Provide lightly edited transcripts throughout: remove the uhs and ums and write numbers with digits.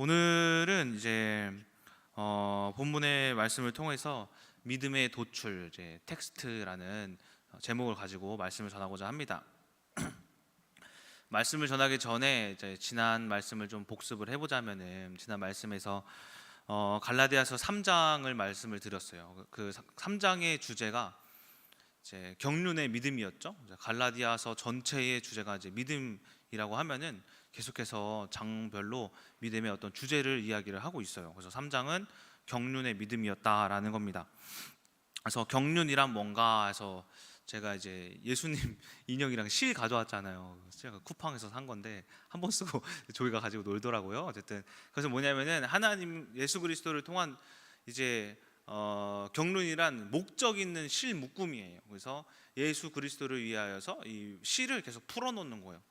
오늘은 이제 본문의 말씀을 통해서 믿음의 도출, 이제 텍스트라는 제목을 가지고 말씀을 전하고자 합니다. 말씀을 전하기 전에 이제 지난 말씀을 좀 복습을 해보자면은, 지난 말씀에서 갈라디아서 3장을 말씀을 드렸어요. 그 3장의 주제가 이제 경륜의 믿음이었죠. 갈라디아서 전체의 주제가 이제 믿음이라고 하면은 계속해서 장별로 믿음의 어떤 주제를 이야기를 하고 있어요. 그래서 3장은 경륜의 믿음이었다라는 겁니다. 그래서 경륜이란 뭔가 해서 제가 이제 예수님 인형이랑 실 가져왔잖아요. 제가 쿠팡에서 산 건데 한 번 쓰고 조이가 가지고 놀더라고요. 어쨌든 그래서 뭐냐면은 하나님 예수 그리스도를 통한 이제 경륜이란 목적 있는 실 묶음이에요. 그래서 예수 그리스도를 위하여서 이 실을 계속 풀어놓는 거예요.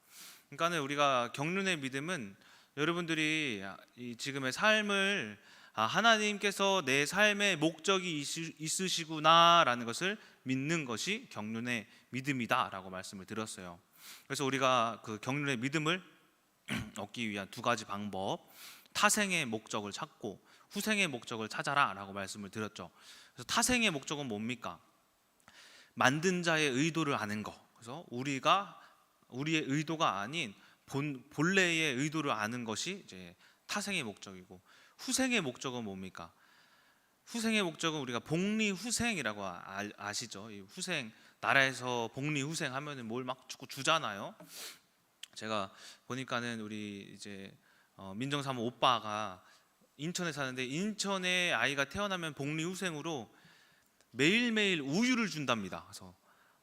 그러니까는 우리가 경륜의 믿음은 여러분들이 이 지금의 삶을 하나님께서 내 삶의 목적이 있으시구나라는 것을 믿는 것이 경륜의 믿음이다라고 말씀을 드렸어요. 그래서 우리가 그 경륜의 믿음을 얻기 위한 두 가지 방법, 타생의 목적을 찾고 후생의 목적을 찾아라라고 말씀을 드렸죠. 그래서 타생의 목적은 뭡니까? 만든 자의 의도를 아는 거. 그래서 우리의 의도가 아닌 본래의 의도를 아는 것이 이제 타생의 목적이고, 후생의 목적은 뭡니까? 후생의 목적은 우리가 복리후생이라고 아시죠? 이 후생, 나라에서 복리후생 하면은 뭘 막 자꾸 주잖아요. 제가 보니까는 우리 이제 민정사모 오빠가 인천에 사는데, 인천에 아이가 태어나면 복리후생으로 매일매일 우유를 준답니다. 그래서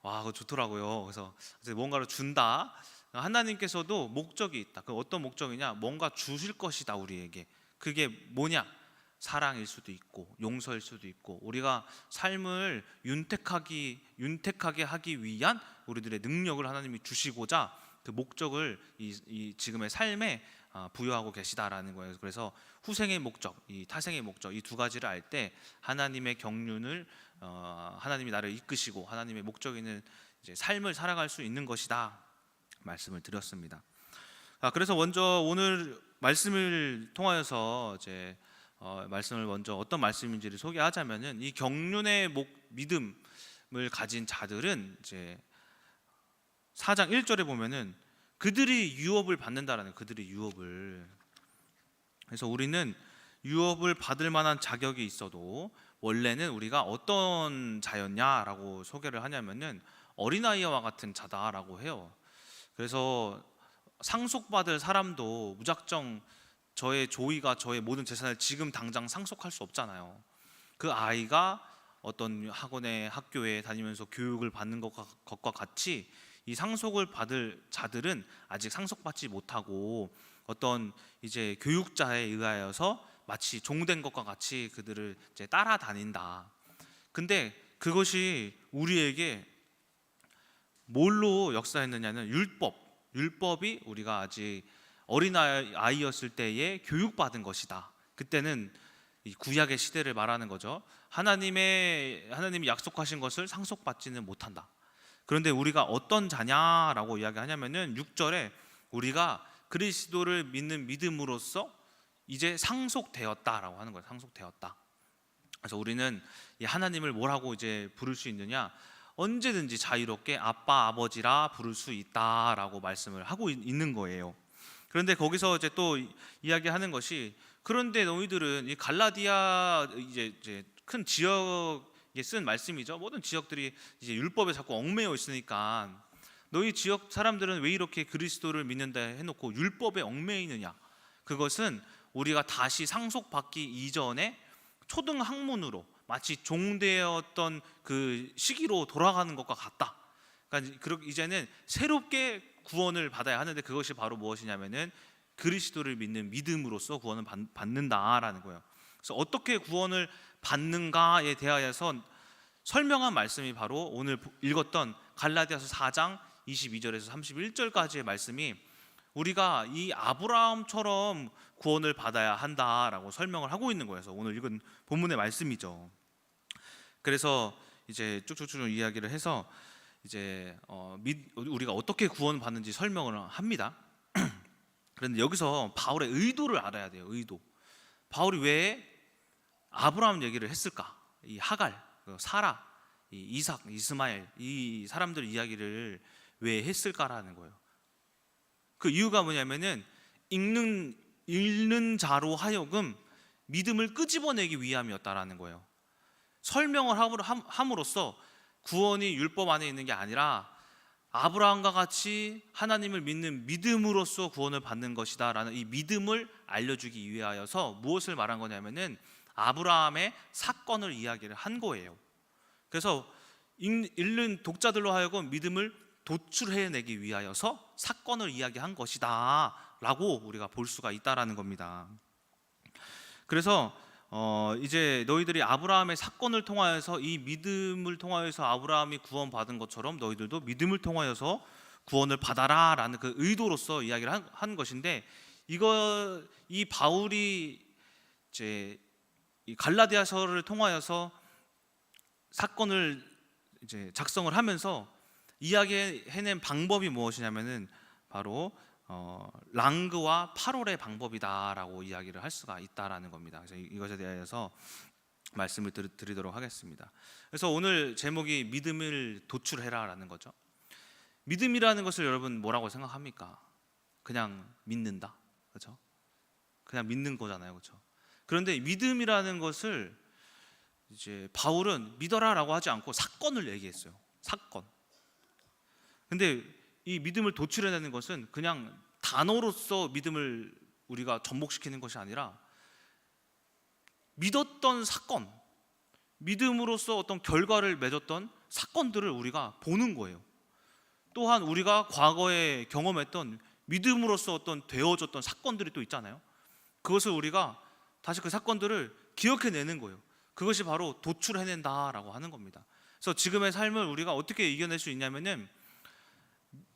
와, 그거 좋더라고요. 그래서 뭔가를 준다. 하나님께서도 목적이 있다. 그 어떤 목적이냐? 뭔가 주실 것이다 우리에게. 그게 뭐냐? 사랑일 수도 있고 용서일 수도 있고, 우리가 삶을 윤택하게 하기 위한 우리들의 능력을 하나님이 주시고자 그 목적을 이 지금의 삶에 부여하고 계시다라는 거예요. 그래서 후생의 목적, 이 타생의 목적, 이 두 가지를 알 때 하나님의 경륜을 하나님이 나를 이끄시고 하나님의 목적 있는 이제 삶을 살아갈 수 있는 것이다 말씀을 드렸습니다. 그래서 먼저 오늘 말씀을 통하여서 이제 말씀을 먼저 어떤 말씀인지를 소개하자면은, 이 경륜의 믿음을 가진 자들은 이제 4장 1절에 보면은 그들이 유업을 받는다라는, 그들이 유업을. 그래서 우리는 유업을 받을 만한 자격이 있어도 원래는 우리가 어떤 자였냐라고 소개를 하냐면은 어린아이와 같은 자다라고 해요. 그래서 상속받을 사람도 무작정 저의 조이가 저의 모든 재산을 지금 당장 상속할 수 없잖아요. 그 아이가 어떤 학교에 다니면서 교육을 받는 것과 같이 이 상속을 받을 자들은 아직 상속받지 못하고 어떤 이제 교육자에 의하여서 마치 종된 것과 같이 그들을 이제 따라다닌다. 근데 그것이 우리에게 뭘로 역사했느냐는 율법이 우리가 아직 어린아이였을 때에 교육받은 것이다. 그때는 이 구약의 시대를 말하는 거죠. 하나님이 약속하신 것을 상속받지는 못한다. 그런데 우리가 어떤 자냐라고 이야기하냐면은 6절에 우리가 그리스도를 믿는 믿음으로써 이제 상속되었다라고 하는 거예요. 상속되었다. 그래서 우리는 이 하나님을 뭐라고 이제 부를 수 있느냐? 언제든지 자유롭게 아빠, 아버지라 부를 수 있다라고 말씀을 하고 있는 거예요. 그런데 거기서 이제 또 이야기하는 것이, 그런데 너희들은 이 갈라디아 이제 큰 지역에 쓴 말씀이죠. 모든 지역들이 이제 율법에 자꾸 얽매여 있으니까 너희 지역 사람들은 왜 이렇게 그리스도를 믿는다 해놓고 율법에 얽매이느냐? 그것은 우리가 다시 상속받기 이전에 초등학문으로 마치 종되었던 그 시기로 돌아가는 것과 같다. 그러니까 이제는 새롭게 구원을 받아야 하는데, 그것이 바로 무엇이냐면은 그리스도를 믿는 믿음으로써 구원을 받는다라는 거예요. 그래서 어떻게 구원을 받는가에 대하여서 설명한 말씀이 바로 오늘 읽었던 갈라디아서 4장 22절에서 31절까지의 말씀이, 우리가 이 아브라함처럼 구원을 받아야 한다라고 설명을 하고 있는 거예요. 그래서 오늘 읽은 본문의 말씀이죠. 그래서 이제 쭉쭉쭉 이야기를 해서 이제 우리가 어떻게 구원받는지 설명을 합니다. 그런데 여기서 바울의 의도를 알아야 돼요. 의도. 바울이 왜 아브라함 얘기를 했을까? 이 하갈, 사라, 이 이삭, 이스마엘 이 사람들 이야기를 왜 했을까라는 거예요. 그 이유가 뭐냐면은 읽는 자로 하여금 믿음을 끄집어내기 위함이었다라는 거예요. 설명을 함으로써 구원이 율법 안에 있는 게 아니라 아브라함과 같이 하나님을 믿는 믿음으로써 구원을 받는 것이다 라는 이 믿음을 알려주기 위하여서 무엇을 말한 거냐면은 아브라함의 사건을 이야기를 한 거예요. 그래서 읽는 독자들로 하여금 믿음을 도출해내기 위하여서 사건을 이야기한 것이다 라고 우리가 볼 수가 있다라는 겁니다. 그래서 이제 너희들이 아브라함의 사건을 통하여서 이 믿음을 통하여서 아브라함이 구원받은 것처럼 너희들도 믿음을 통하여서 구원을 받아라 라는 그 의도로서 이야기를 한 것인데, 이 바울이 이제 이 갈라디아서를 통하여서 사건을 이제 작성을 하면서 이야기해낸 방법이 무엇이냐면은 바로 랑그와 파롤의 방법이다라고 이야기를 할 수가 있다라는 겁니다. 그래서 이것에 대해서 말씀을 드리도록 하겠습니다. 그래서 오늘 제목이 믿음을 도출해라라는 거죠. 믿음이라는 것을 여러분 뭐라고 생각합니까? 그냥 믿는다, 그렇죠? 그냥 믿는 거잖아요, 그렇죠? 그런데 믿음이라는 것을 이제 바울은 믿어라라고 하지 않고 사건을 얘기했어요. 사건. 근데 이 믿음을 도출해내는 것은 그냥 단어로서 믿음을 우리가 접목시키는 것이 아니라 믿었던 사건, 믿음으로써 어떤 결과를 맺었던 사건들을 우리가 보는 거예요. 또한 우리가 과거에 경험했던 믿음으로써 어떤 되어졌던 사건들이 또 있잖아요. 그것을 우리가 다시 그 사건들을 기억해내는 거예요. 그것이 바로 도출해낸다라고 하는 겁니다. 그래서 지금의 삶을 우리가 어떻게 이겨낼 수 있냐면은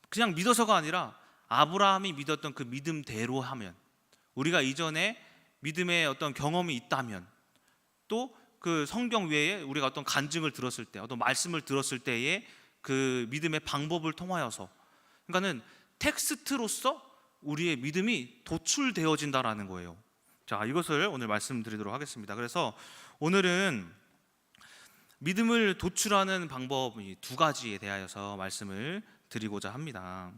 그냥 믿어서가 아니라 아브라함이 믿었던 그 믿음대로 하면, 우리가 이전에 믿음의 어떤 경험이 있다면, 또 그 성경 외에 우리가 어떤 간증을 들었을 때, 어떤 말씀을 들었을 때의 그 믿음의 방법을 통하여서, 그러니까는 텍스트로서 우리의 믿음이 도출되어진다라는 거예요. 자, 이것을 오늘 말씀드리도록 하겠습니다. 그래서 오늘은 믿음을 도출하는 방법 두 가지에 대하여서 말씀을 드리고자 합니다.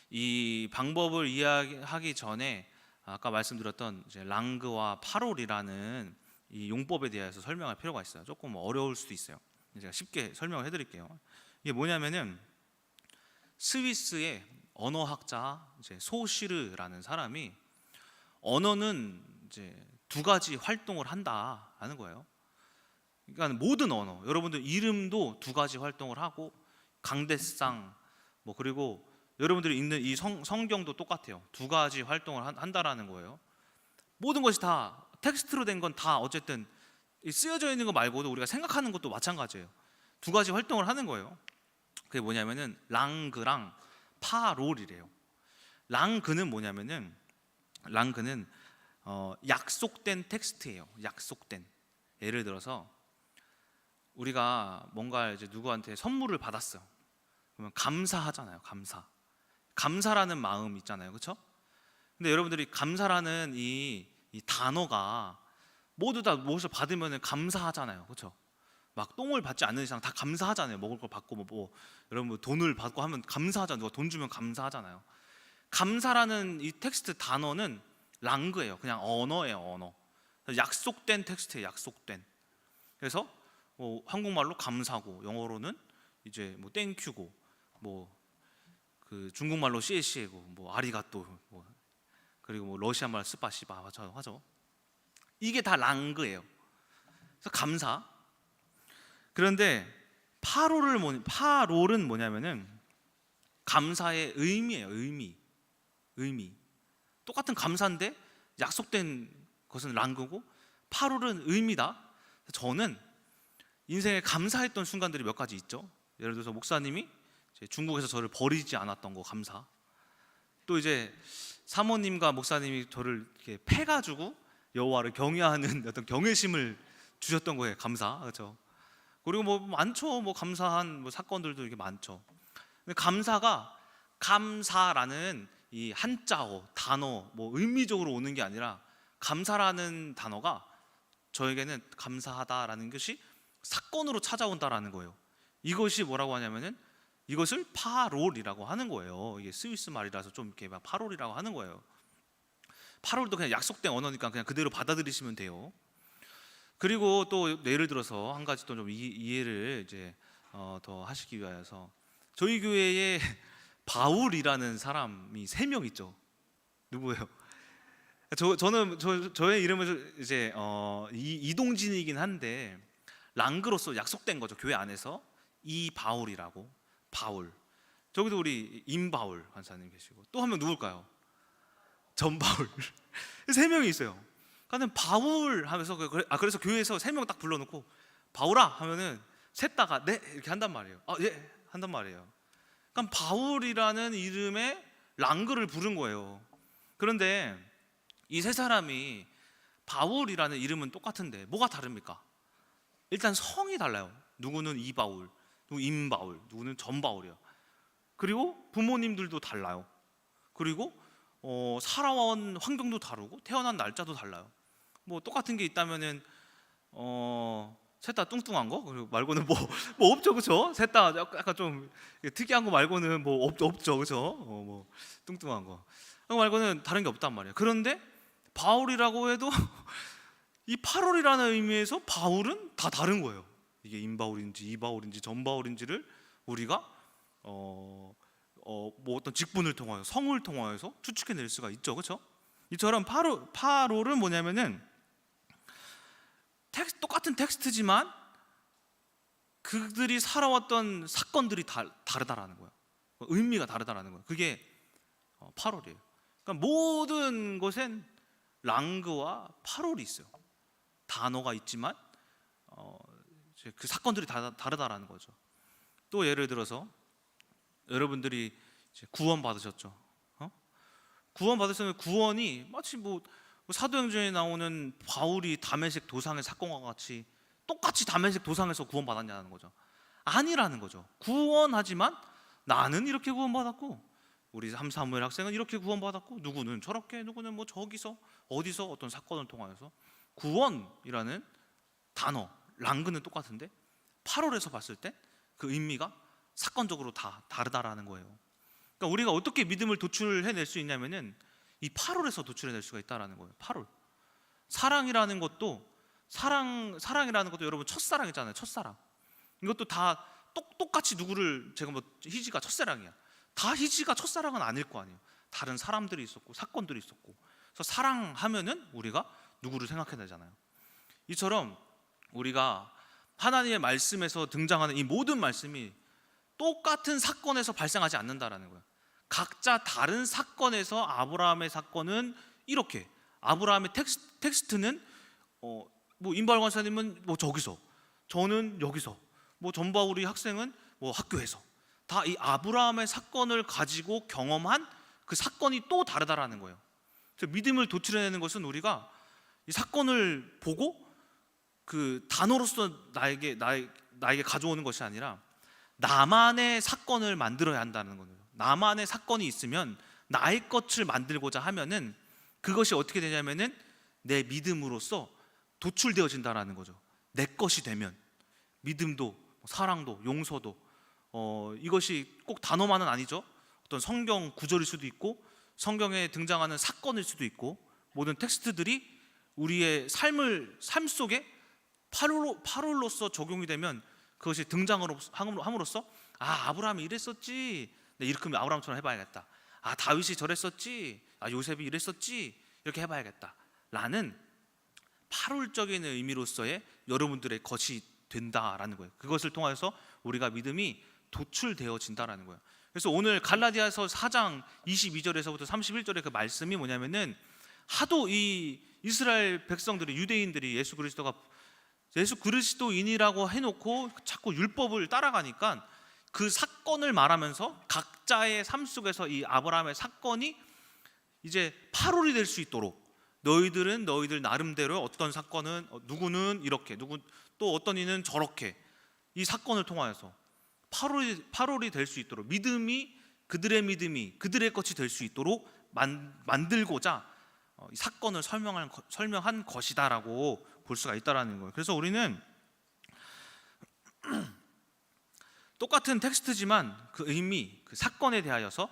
이 방법을 이야기하기 전에 아까 말씀드렸던 이제 랑그와 파롤이라는 이 용법에 대해서 설명할 필요가 있어요. 조금 어려울 수도 있어요. 제가 쉽게 설명을 해드릴게요. 이게 뭐냐면은 스위스의 언어학자 이제 소시르라는 사람이 언어는 이제 두 가지 활동을 한다라는 거예요. 그러니까 모든 언어, 여러분들 이름도 두 가지 활동을 하고, 강대상 뭐 그리고 여러분들이 읽는 이 성경도 똑같아요. 두 가지 활동을 한다라는 거예요. 모든 것이 다 텍스트로 된 건 다 어쨌든 쓰여져 있는 거 말고도 우리가 생각하는 것도 마찬가지예요. 두 가지 활동을 하는 거예요. 그게 뭐냐면은 랑그랑 파롤이래요. 랑그는 뭐냐면은 랑그는 약속된 텍스트예요. 약속된. 예를 들어서 우리가 뭔가 이제 누구한테 선물을 받았어요. 그러면 감사하잖아요. 감사라는 마음 있잖아요, 그렇죠? 근데 여러분들이 감사라는 이 단어가 모두 다 무엇을 받으면 감사하잖아요, 그렇죠? 막 똥을 받지 않는 이상 다 감사하잖아요. 먹을 걸 받고 뭐 여러분 돈을 받고 하면 감사하잖아요. 누가 돈 주면 감사하잖아요. 감사라는 이 텍스트 단어는 랑그예요. 그냥 언어예요, 언어. 약속된 텍스트예요, 약속된. 그래서 한국말로 감사고, 영어로는 이제 뭐 땡큐고, 뭐 그 중국말로 씨에씨에고, 뭐 아리가또, 뭐 그리고 뭐 러시아말 스파시바 하죠. 이게 다 랑그예요. 그래서 감사. 그런데 파롤은 뭐냐면은 감사의 의미예요. 의미. 똑같은 감사인데 약속된 것은 랑그고, 파롤은 의미다. 저는 인생에 감사했던 순간들이 몇 가지 있죠. 예를 들어서 목사님이 중국에서 저를 버리지 않았던 거 감사. 또 이제 사모님과 목사님이 저를 이렇게 패가지고 여호와를 경외하는 어떤 경외심을 주셨던 거에 감사, 그렇죠? 그리고 뭐 많죠. 뭐 감사한 뭐 사건들도 이렇게 많죠. 근데 감사라는 이 한자어, 단어 뭐 의미적으로 오는 게 아니라 감사라는 단어가 저에게는 감사하다라는 것이 사건으로 찾아온다라는 거예요. 이것이 뭐라고 하냐면은 이것을 파롤이라고 하는 거예요. 이게 스위스 말이라서 좀 이렇게 막 파롤이라고 하는 거예요. 파롤도 그냥 약속된 언어니까 그냥 그대로 받아들이시면 돼요. 그리고 또 예를 들어서 한 가지 또 좀 이해를 이제 더 하시기 위하여서 저희 교회에 바울이라는 사람이 3명 있죠. 누구예요? 저의 이름은 이제 이동진이긴 한데 랑그로서 약속된 거죠. 교회 안에서 이 바울이라고. 바울. 저기도 우리 임바울 간사님 계시고 또 한 명 누굴까요? 전바울. 3명이 있어요. 그러니까 바울 하면서 그래서 교회에서 3명 딱 불러놓고 바울아 하면은 셋 다가 네 이렇게 한단 말이에요. 예 한단 말이에요. 그러니까 바울이라는 이름의 랑그를 부른 거예요. 그런데 이 3사람이 바울이라는 이름은 똑같은데 뭐가 다릅니까? 일단 성이 달라요. 누구는 이바울, 누구 임바울, 누구는 전바울이요. 그리고 부모님들도 달라요. 그리고 살아온 환경도 다르고 태어난 날짜도 달라요. 뭐 똑같은 게 있다면은 셋 다 뚱뚱한 거 그리고 말고는 뭐 없죠, 그렇죠? 셋 다 약간 좀 특이한 거 말고는 뭐 없죠, 그렇죠? 뭐 뚱뚱한 거 그거 말고는 다른 게 없단 말이에요. 그런데 바울이라고 해도 이 8월이라는 의미에서 바울은 다 다른 거예요. 이게 임바울인지 이바울인지 전바울인지를 우리가 뭐 어떤 직분을 통하여 성을 통하여서 추측해낼 수가 있죠, 그렇죠? 이처럼 파롤은 뭐냐면은 똑같은 텍스트지만 그들이 살아왔던 사건들이 다르다라는 거예요. 의미가 다르다라는 거예요. 그게 파롤이에요. 그러니까 모든 것엔 랑그와 파롤이 있어요. 단어가 있지만 그 사건들이 다르다라는 거죠. 또 예를 들어서 여러분들이 이제 구원 받으셨죠. 구원 받으셨으면 구원이 마치 뭐 사도행전에 나오는 바울이 다메섹 도상의 사건과 같이 똑같이 다메섹 도상에서 구원 받았냐는 거죠. 아니라는 거죠. 구원하지만 나는 이렇게 구원받았고 우리 사무엘 학생은 이렇게 구원받았고 누구는 저렇게 누구는 뭐 저기서 어디서 어떤 사건을 통하여서 구원이라는 단어 랑그는 똑같은데 8월에서 봤을 때 그 의미가 사건적으로 다 다르다라는 거예요. 그러니까 우리가 어떻게 믿음을 도출해낼 수 있냐면은 이 8월에서 도출해낼 수가 있다라는 거예요. 8월 사랑이라는 것도 여러분 첫사랑이잖아요. 첫사랑 이것도 다 똑같이 누구를 제가 뭐 희지가 첫사랑이야. 다 희지가 첫사랑은 아닐 거 아니에요. 다른 사람들이 있었고 사건들이 있었고. 그래서 사랑하면은 우리가 누구를 생각해내잖아요. 이처럼 우리가 하나님의 말씀에서 등장하는 이 모든 말씀이 똑같은 사건에서 발생하지 않는다라는 거예요. 각자 다른 사건에서 아브라함의 사건은 이렇게 아브라함의 텍스트는 뭐 임발 권사님은 뭐 저기서 저는 여기서 뭐 전바울이 학생은 뭐 학교에서 다 이 아브라함의 사건을 가지고 경험한 그 사건이 또 다르다라는 거예요. 그래서 믿음을 도출해내는 것은 우리가 이 사건을 보고 그 단어로서 나에게 가져오는 것이 아니라 나만의 사건을 만들어야 한다는 거예요. 나만의 사건이 있으면 나의 것을 만들고자 하면은 그것이 어떻게 되냐면은 내 믿음으로써 도출되어진다라는 거죠. 내 것이 되면 믿음도 사랑도 용서도 이것이 꼭 단어만은 아니죠. 어떤 성경 구절일 수도 있고 성경에 등장하는 사건일 수도 있고 모든 텍스트들이 우리의 삶 속에 파롤로서 적용이 되면 그것이 등장을 함으로써 아브라함이 이랬었지 이렇게 하면 아브라함처럼 해봐야겠다. 다윗이 저랬었지 요셉이 이랬었지 이렇게 해봐야겠다 라는 파롤적인 의미로서의 여러분들의 것이 된다라는 거예요. 그것을 통해서 우리가 믿음이 도출되어진다라는 거예요. 그래서 오늘 갈라디아서 4장 22절에서부터 31절의 그 말씀이 뭐냐면은 하도 이 이스라엘 백성들이 유대인들이 예수 그리스도인이라고 해놓고 자꾸 율법을 따라가니까 그 사건을 말하면서 각자의 삶 속에서 이 아브라함의 사건이 이제 파롤이 될 수 있도록 너희들은 너희들 나름대로 어떤 사건은 누구는 이렇게 또 어떤 이는 저렇게 이 사건을 통하여서 파롤이 될 수 있도록 믿음이 그들의 믿음이 그들의 것이 될 수 있도록 만들고자 이 사건을 설명한 것이다라고 볼 수가 있다라는 거예요. 그래서 우리는 똑같은 텍스트지만 그 의미, 그 사건에 대하여서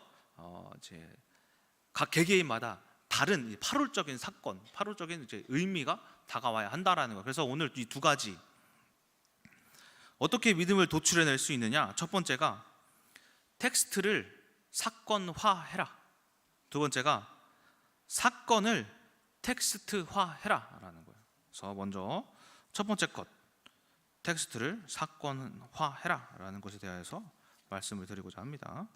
이제 각 개개인마다 다른 파롤적인 사건, 파롤적인 이제 의미가 다가와야 한다라는 거예요. 그래서 오늘 이 두 가지 어떻게 믿음을 도출해낼 수 있느냐? 첫 번째가 텍스트를 사건화해라. 두 번째가 사건을 텍스트화해라라는 거예요. 그래서 먼저 첫 번째 것, 텍스트를 사건화해라라는 것에 대해서 말씀을 드리고자 합니다.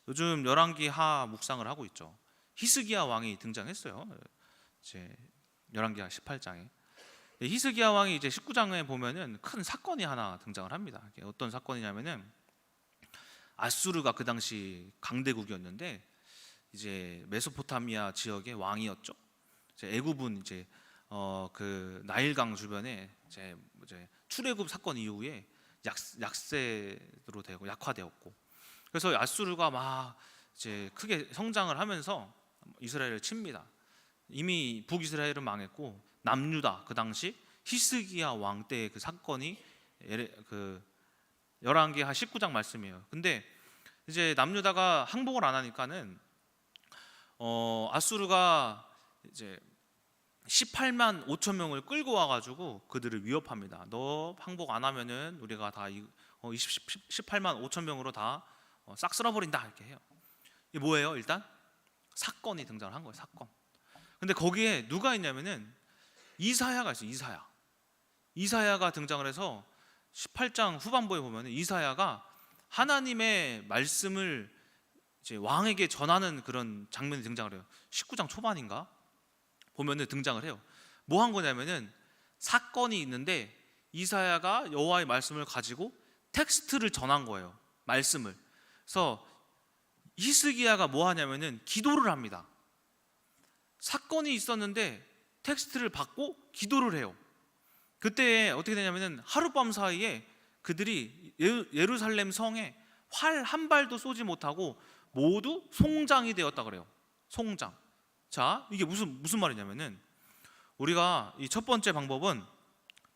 요즘 열왕기하 묵상을 하고 있죠. 히스기야 왕이 등장했어요. 이제 열왕기하 18장에 히스기야 왕이 이제 19장에 보면은 큰 사건이 하나 등장을 합니다. 어떤 사건이냐면은 아수르가 그 당시 강대국이었는데 이제 메소포타미아 지역의 왕이었죠. 이제 애굽은 이제 그 나일강 주변에 이제 출애굽 사건 이후에 약세로 되고 약화되었고, 그래서 아수르가 막 이제 크게 성장을 하면서 이스라엘을 칩니다. 이미 북이스라엘은 망했고 남유다, 그 당시 히스기야 왕 때의 그 사건이 그 열왕기하 19장 말씀이에요. 근데 이제 남유다가 항복을 안 하니까는 아수르가 이제 18만 5천 명을 끌고 와가지고 그들을 위협합니다. 너 항복 안 하면은 우리가 다 18만 5천 명으로 다 싹 쓸어버린다 이렇게 해요. 이게 뭐예요? 일단 사건이 등장을 한 거예요. 사건. 근데 거기에 누가 있냐면은 이사야가 있어요. 이사야가 등장을 해서 18장 후반부에 보면은 이사야가 하나님의 말씀을 이제 왕에게 전하는 그런 장면이 등장을 해요. 19장 초반인가 보면은 등장을 해요. 뭐 한 거냐면은 사건이 있는데 이사야가 여호와의 말씀을 가지고 텍스트를 전한 거예요. 말씀을. 그래서 히스기야가 뭐 하냐면은 기도를 합니다. 사건이 있었는데 텍스트를 받고 기도를 해요. 그때 어떻게 되냐면은 하룻밤 사이에 그들이 예루살렘 성에 활 한 발도 쏘지 못하고 모두 송장이 되었다 그래요. 송장. 자, 이게 무슨 말이냐면은 우리가 이 첫 번째 방법은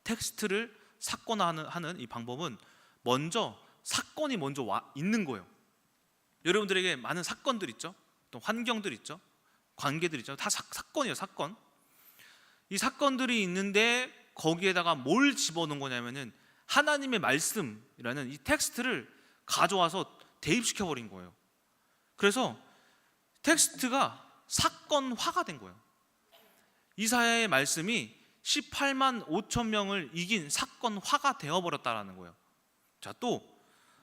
텍스트를 사건화하는 이 방법은 먼저 사건이 먼저 있는 거예요. 여러분들에게 많은 사건들 있죠. 또 환경들 있죠. 관계들 있죠. 다 사건이에요. 사건. 이 사건들이 있는데 거기에다가 뭘 집어넣은 거냐면은 하나님의 말씀이라는 이 텍스트를 가져와서 대입시켜 버린 거예요. 그래서 텍스트가 사건화가 된 거예요. 이사야의 말씀이 18만 5천 명을 이긴 사건화가 되어버렸다라는 거예요. 자, 또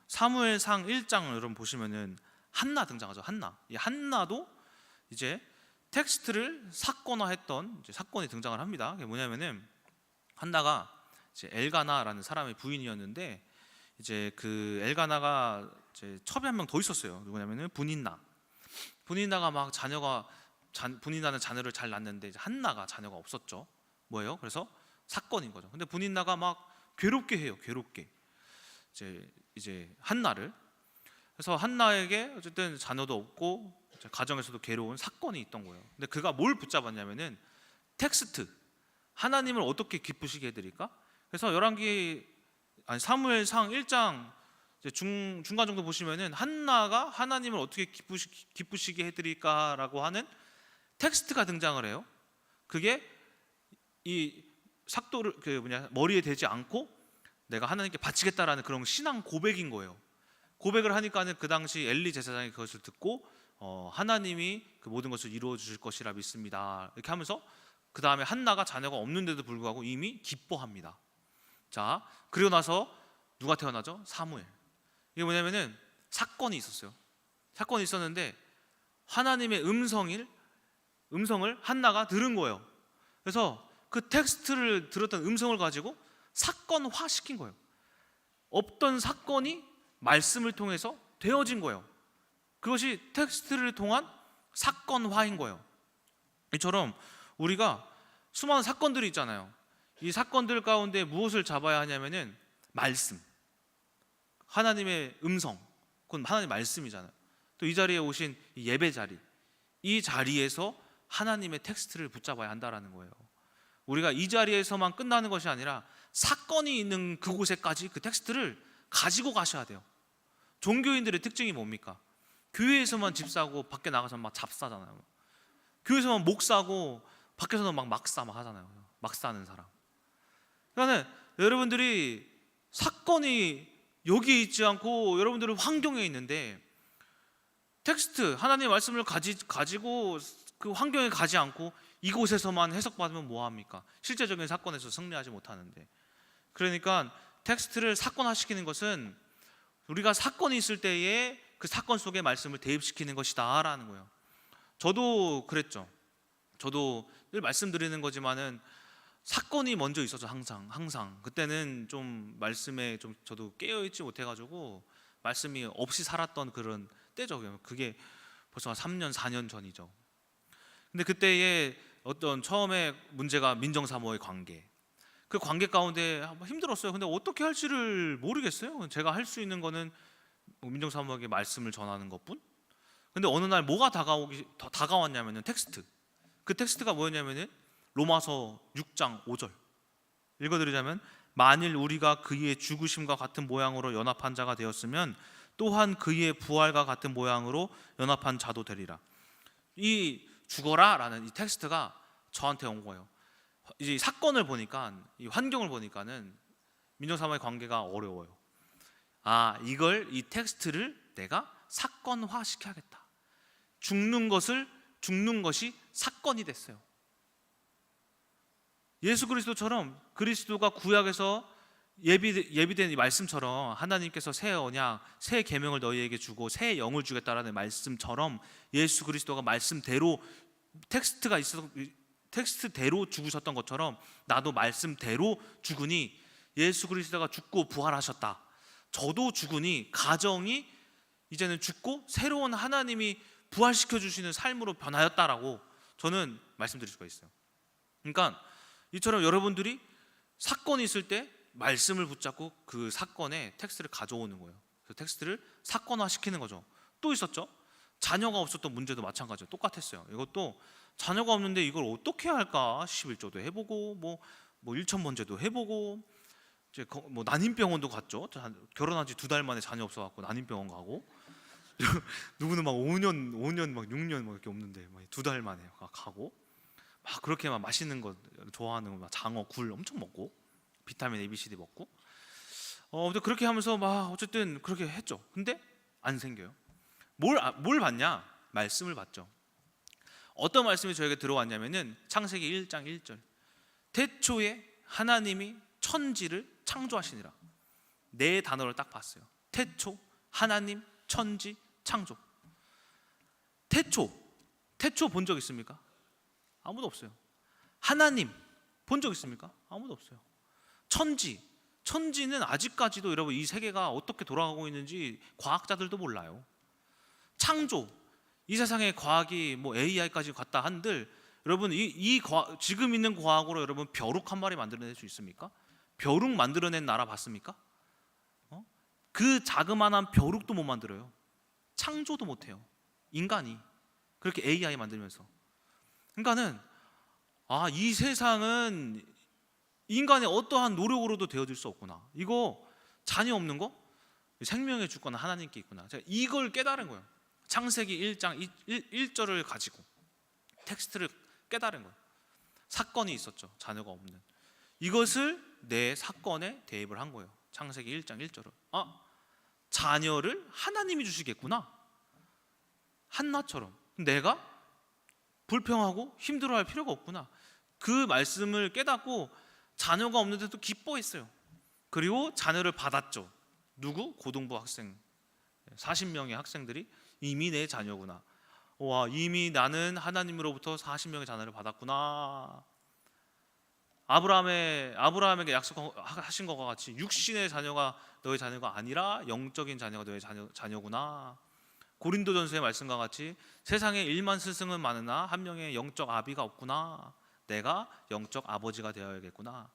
사무엘상 1장 여러분 보시면은 한나 등장하죠. 이 한나도 이제 텍스트를 사건화했던 이제 사건이 등장을 합니다. 그게 뭐냐면은 한나가 이제 엘가나라는 사람의 부인이었는데 이제 그 엘가나가 이제 첩이 한 명 더 있었어요. 누구냐면은 분인나가 막 분인나는 자녀를 잘 낳는데 이제 한나가 자녀가 없었죠. 뭐예요? 그래서 사건인 거죠. 근데 분인나가 막 괴롭게 해요. 괴롭게 이제 한나를. 그래서 한나에게 어쨌든 자녀도 없고 가정에서도 괴로운 사건이 있던 거예요. 근데 그가 뭘 붙잡았냐면은 텍스트, 하나님을 어떻게 기쁘시게 해드릴까? 그래서 사무엘상 1장 중간 정도 보시면은 한나가 하나님을 어떻게 기쁘시게 해드릴까라고 하는 텍스트가 등장을 해요. 그게 이 삭도를 머리에 대지 않고 내가 하나님께 바치겠다라는 그런 신앙 고백인 거예요. 고백을 하니까는 그 당시 엘리 제사장이 그것을 듣고 하나님이 그 모든 것을 이루어 주실 것이라 믿습니다. 이렇게 하면서 그 다음에 한나가 자녀가 없는데도 불구하고 이미 기뻐합니다. 자, 그리고 나서 누가 태어나죠? 사무엘. 이게 뭐냐면은 사건이 있었어요. 사건이 있었는데 하나님의 음성을 한나가 들은 거예요. 그래서 그 텍스트를 들었던 음성을 가지고 사건화 시킨 거예요. 없던 사건이 말씀을 통해서 되어진 거예요. 그것이 텍스트를 통한 사건화인 거예요. 이처럼 우리가 수많은 사건들이 있잖아요. 이 사건들 가운데 무엇을 잡아야 하냐면은 말씀, 하나님의 음성, 그건 하나님의 말씀이잖아요. 또 이 자리에 오신 이 예배 자리, 이 자리에서 하나님의 텍스트를 붙잡아야 한다라는 거예요. 우리가 이 자리에서만 끝나는 것이 아니라 사건이 있는 그곳에까지 그 텍스트를 가지고 가셔야 돼요. 종교인들의 특징이 뭡니까? 교회에서만 집 사고 밖에 나가서 막 잡사잖아요. 교회에서만 목 사고 밖에서는 막 막사 막 하잖아요. 막 사는 사람. 그러니까 여러분들이 사건이 여기에 있지 않고 여러분들은 환경에 있는데, 텍스트 하나님의 말씀을 가지고 그 환경에 가지 않고 이곳에서만 해석받으면 뭐합니까? 실제적인 사건에서 승리하지 못하는데. 그러니까 텍스트를 사건화시키는 것은 우리가 사건이 있을 때에 그 사건 속의 말씀을 대입시키는 것이다 라는 거예요. 저도 그랬죠. 저도 늘 말씀드리는 거지만은 사건이 먼저 있어서 항상 그때는 좀 말씀에 좀 저도 깨어있지 못해가지고 말씀이 없이 살았던 그런 때죠. 그게 벌써 3년 4년 전이죠. 근데 그때의 어떤 처음에 문제가 민정사모의 관계, 그 관계 가운데 힘들었어요. 근데 어떻게 할지를 모르겠어요. 제가 할 수 있는 거는 민정사모에게 말씀을 전하는 것뿐. 근데 어느 날 뭐가 다가왔냐면은 텍스트. 그 텍스트가 뭐였냐면은 로마서 6장 5절 읽어드리자면, 만일 우리가 그의 죽으심과 같은 모양으로 연합한 자가 되었으면 또한 그의 부활과 같은 모양으로 연합한 자도 되리라. 이 죽어라 라는 이 텍스트가 저한테 온 거예요. 이제 사건을 보니까, 이 환경을 보니까는 민정사모의 관계가 어려워요. 이 텍스트를 내가 사건화 시켜야겠다. 죽는 것이 사건이 됐어요. 예수 그리스도처럼, 그리스도가 구약에서 예비된 이 말씀처럼 하나님께서 새 언약, 새 계명을 너희에게 주고 새 영을 주겠다라는 말씀처럼 예수 그리스도가 말씀대로 텍스트가 있어서 텍스트대로 죽으셨던 것처럼 나도 말씀대로 죽으니 예수 그리스도가 죽고 부활하셨다. 저도 죽으니 가정이 이제는 죽고 새로운 하나님이 부활시켜 주시는 삶으로 변하였다라고 저는 말씀드릴 수가 있어요. 그러니까 이처럼 여러분들이 사건이 있을 때 말씀을 붙잡고 그 사건에 텍스트를 가져오는 거예요. 그 텍스트를 사건화 시키는 거죠. 또 있었죠. 자녀가 없었던 문제도 마찬가지예요. 똑같았어요. 이것도 자녀가 없는데 이걸 어떻게 할까? 11조도 해보고 뭐 1천번제도 해보고, 이제 뭐 난임병원도 갔죠. 결혼한 지 2달 만에 자녀 없어갖고 난임병원 가고, 누구는 막 5년 막 6년 막 이렇게 없는데 막 2달 만에 가고, 막 그렇게 막 맛있는 거 좋아하는 거, 장어, 굴 엄청 먹고, 비타민 A, B, C, D 먹고, 그렇게 하면서 막 어쨌든 그렇게 했죠. 근데 안 생겨요. 뭘 봤냐? 말씀을 봤죠. 어떤 말씀이 저에게 들어왔냐면은 창세기 1장 1절, 태초에 하나님이 천지를 창조하시니라. 네 단어를 딱 봤어요. 태초, 하나님, 천지, 창조. 태초 본 적 있습니까? 아무도 없어요. 하나님 본 적 있습니까? 아무도 없어요. 천지는 아직까지도 여러분 이 세계가 어떻게 돌아가고 있는지 과학자들도 몰라요. 창조, 이 세상의 과학이 뭐 AI까지 갔다 한들 여러분 지금 있는 과학으로 여러분 벼룩 한 마리 만들어낼 수 있습니까? 벼룩 만들어낸 나라 봤습니까? 그 자그마한 벼룩도 못 만들어요. 창조도 못해요. 인간이 그렇게 AI 만들면서. 그러니까는 이 세상은 인간의 어떠한 노력으로도 되어질 수 없구나. 이거 자녀 없는 거 생명의 주권은 하나님께 있구나. 제가 이걸 깨달은 거예요. 창세기 1장 1절을 가지고 텍스트를 깨달은 거예요. 사건이 있었죠. 자녀가 없는. 이것을 내 사건에 대입을 한 거예요. 창세기 1장 1절을. 자녀를 하나님이 주시겠구나. 한나처럼 내가 불평하고 힘들어할 필요가 없구나. 그 말씀을 깨닫고 자녀가 없는데도 기뻐했어요. 그리고 자녀를 받았죠. 누구? 고등부 학생 40명의 학생들이 이미 내 자녀구나. 와, 이미 나는 하나님으로부터 40명의 자녀를 받았구나. 아브라함에게 약속하신 것과 같이 육신의 자녀가 너의 자녀가 아니라 영적인 자녀가 너의 자녀구나. 고린도전서의 말씀과 같이 세상에 1만 스승은 많으나 한 명의 영적 아비가 없구나. 내가 영적 아버지가 되어야겠구나.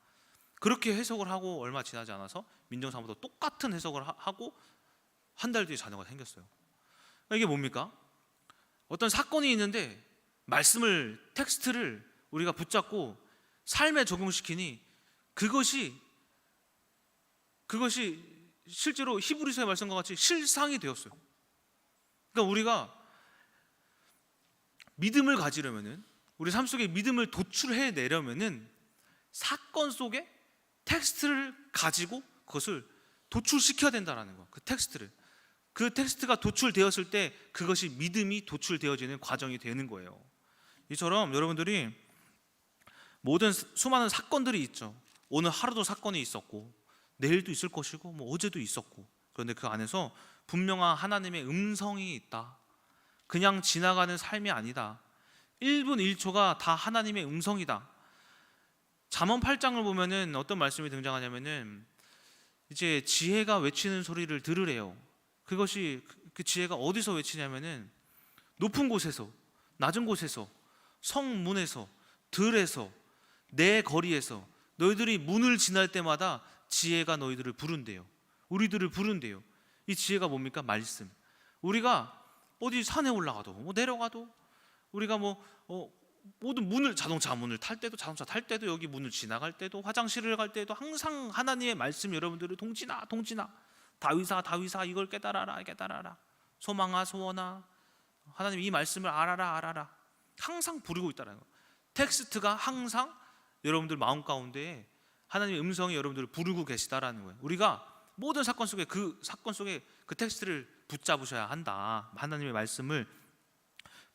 그렇게 해석을 하고 얼마 지나지 않아서 민정사모도 똑같은 해석을 하고 한 달 뒤에 자녀가 생겼어요. 이게 뭡니까? 어떤 사건이 있는데 말씀을, 텍스트를 우리가 붙잡고 삶에 적용시키니 그것이 실제로 히브리서의 말씀과 같이 실상이 되었어요. 그러니까 우리가 믿음을 가지려면은, 우리 삶 속에 믿음을 도출해 내려면은 사건 속에 텍스트를 가지고 그것을 도출시켜야 된다라는 거. 그 텍스트가 도출되었을 때 그것이 믿음이 도출되어지는 과정이 되는 거예요. 이처럼 여러분들이 모든 수많은 사건들이 있죠. 오늘 하루도 사건이 있었고 내일도 있을 것이고 어제도 있었고, 그런데 그 안에서 분명한 하나님의 음성이 있다. 그냥 지나가는 삶이 아니다. 1분 1초가 다 하나님의 음성이다. 잠언 8장을 보면은 어떤 말씀이 등장하냐면은 이제 지혜가 외치는 소리를 들으래요. 그것이 그 지혜가 어디서 외치냐면은 높은 곳에서, 낮은 곳에서, 성문에서, 들에서, 내 거리에서 너희들이 문을 지날 때마다 지혜가 너희들을 부른대요. 우리들을 부른대요. 이 지혜가 뭡니까? 말씀. 우리가 어디 산에 올라가도 내려가도, 우리가 모든 문을, 자동차 문을 탈 때도, 자동차 탈 때도, 여기 문을 지나갈 때도, 화장실을 갈 때도 항상 하나님의 말씀 여러분들을 동지나 다윗아 이걸 깨달아라 소망아 소원아 하나님 이 말씀을 알아라 항상 부르고 있다는 거예요. 텍스트가 항상 여러분들 마음 가운데 하나님의 음성이 여러분들을 부르고 계시다라는 거예요. 우리가 모든 사건 속에 그 텍스트를 붙잡으셔야 한다. 하나님의 말씀을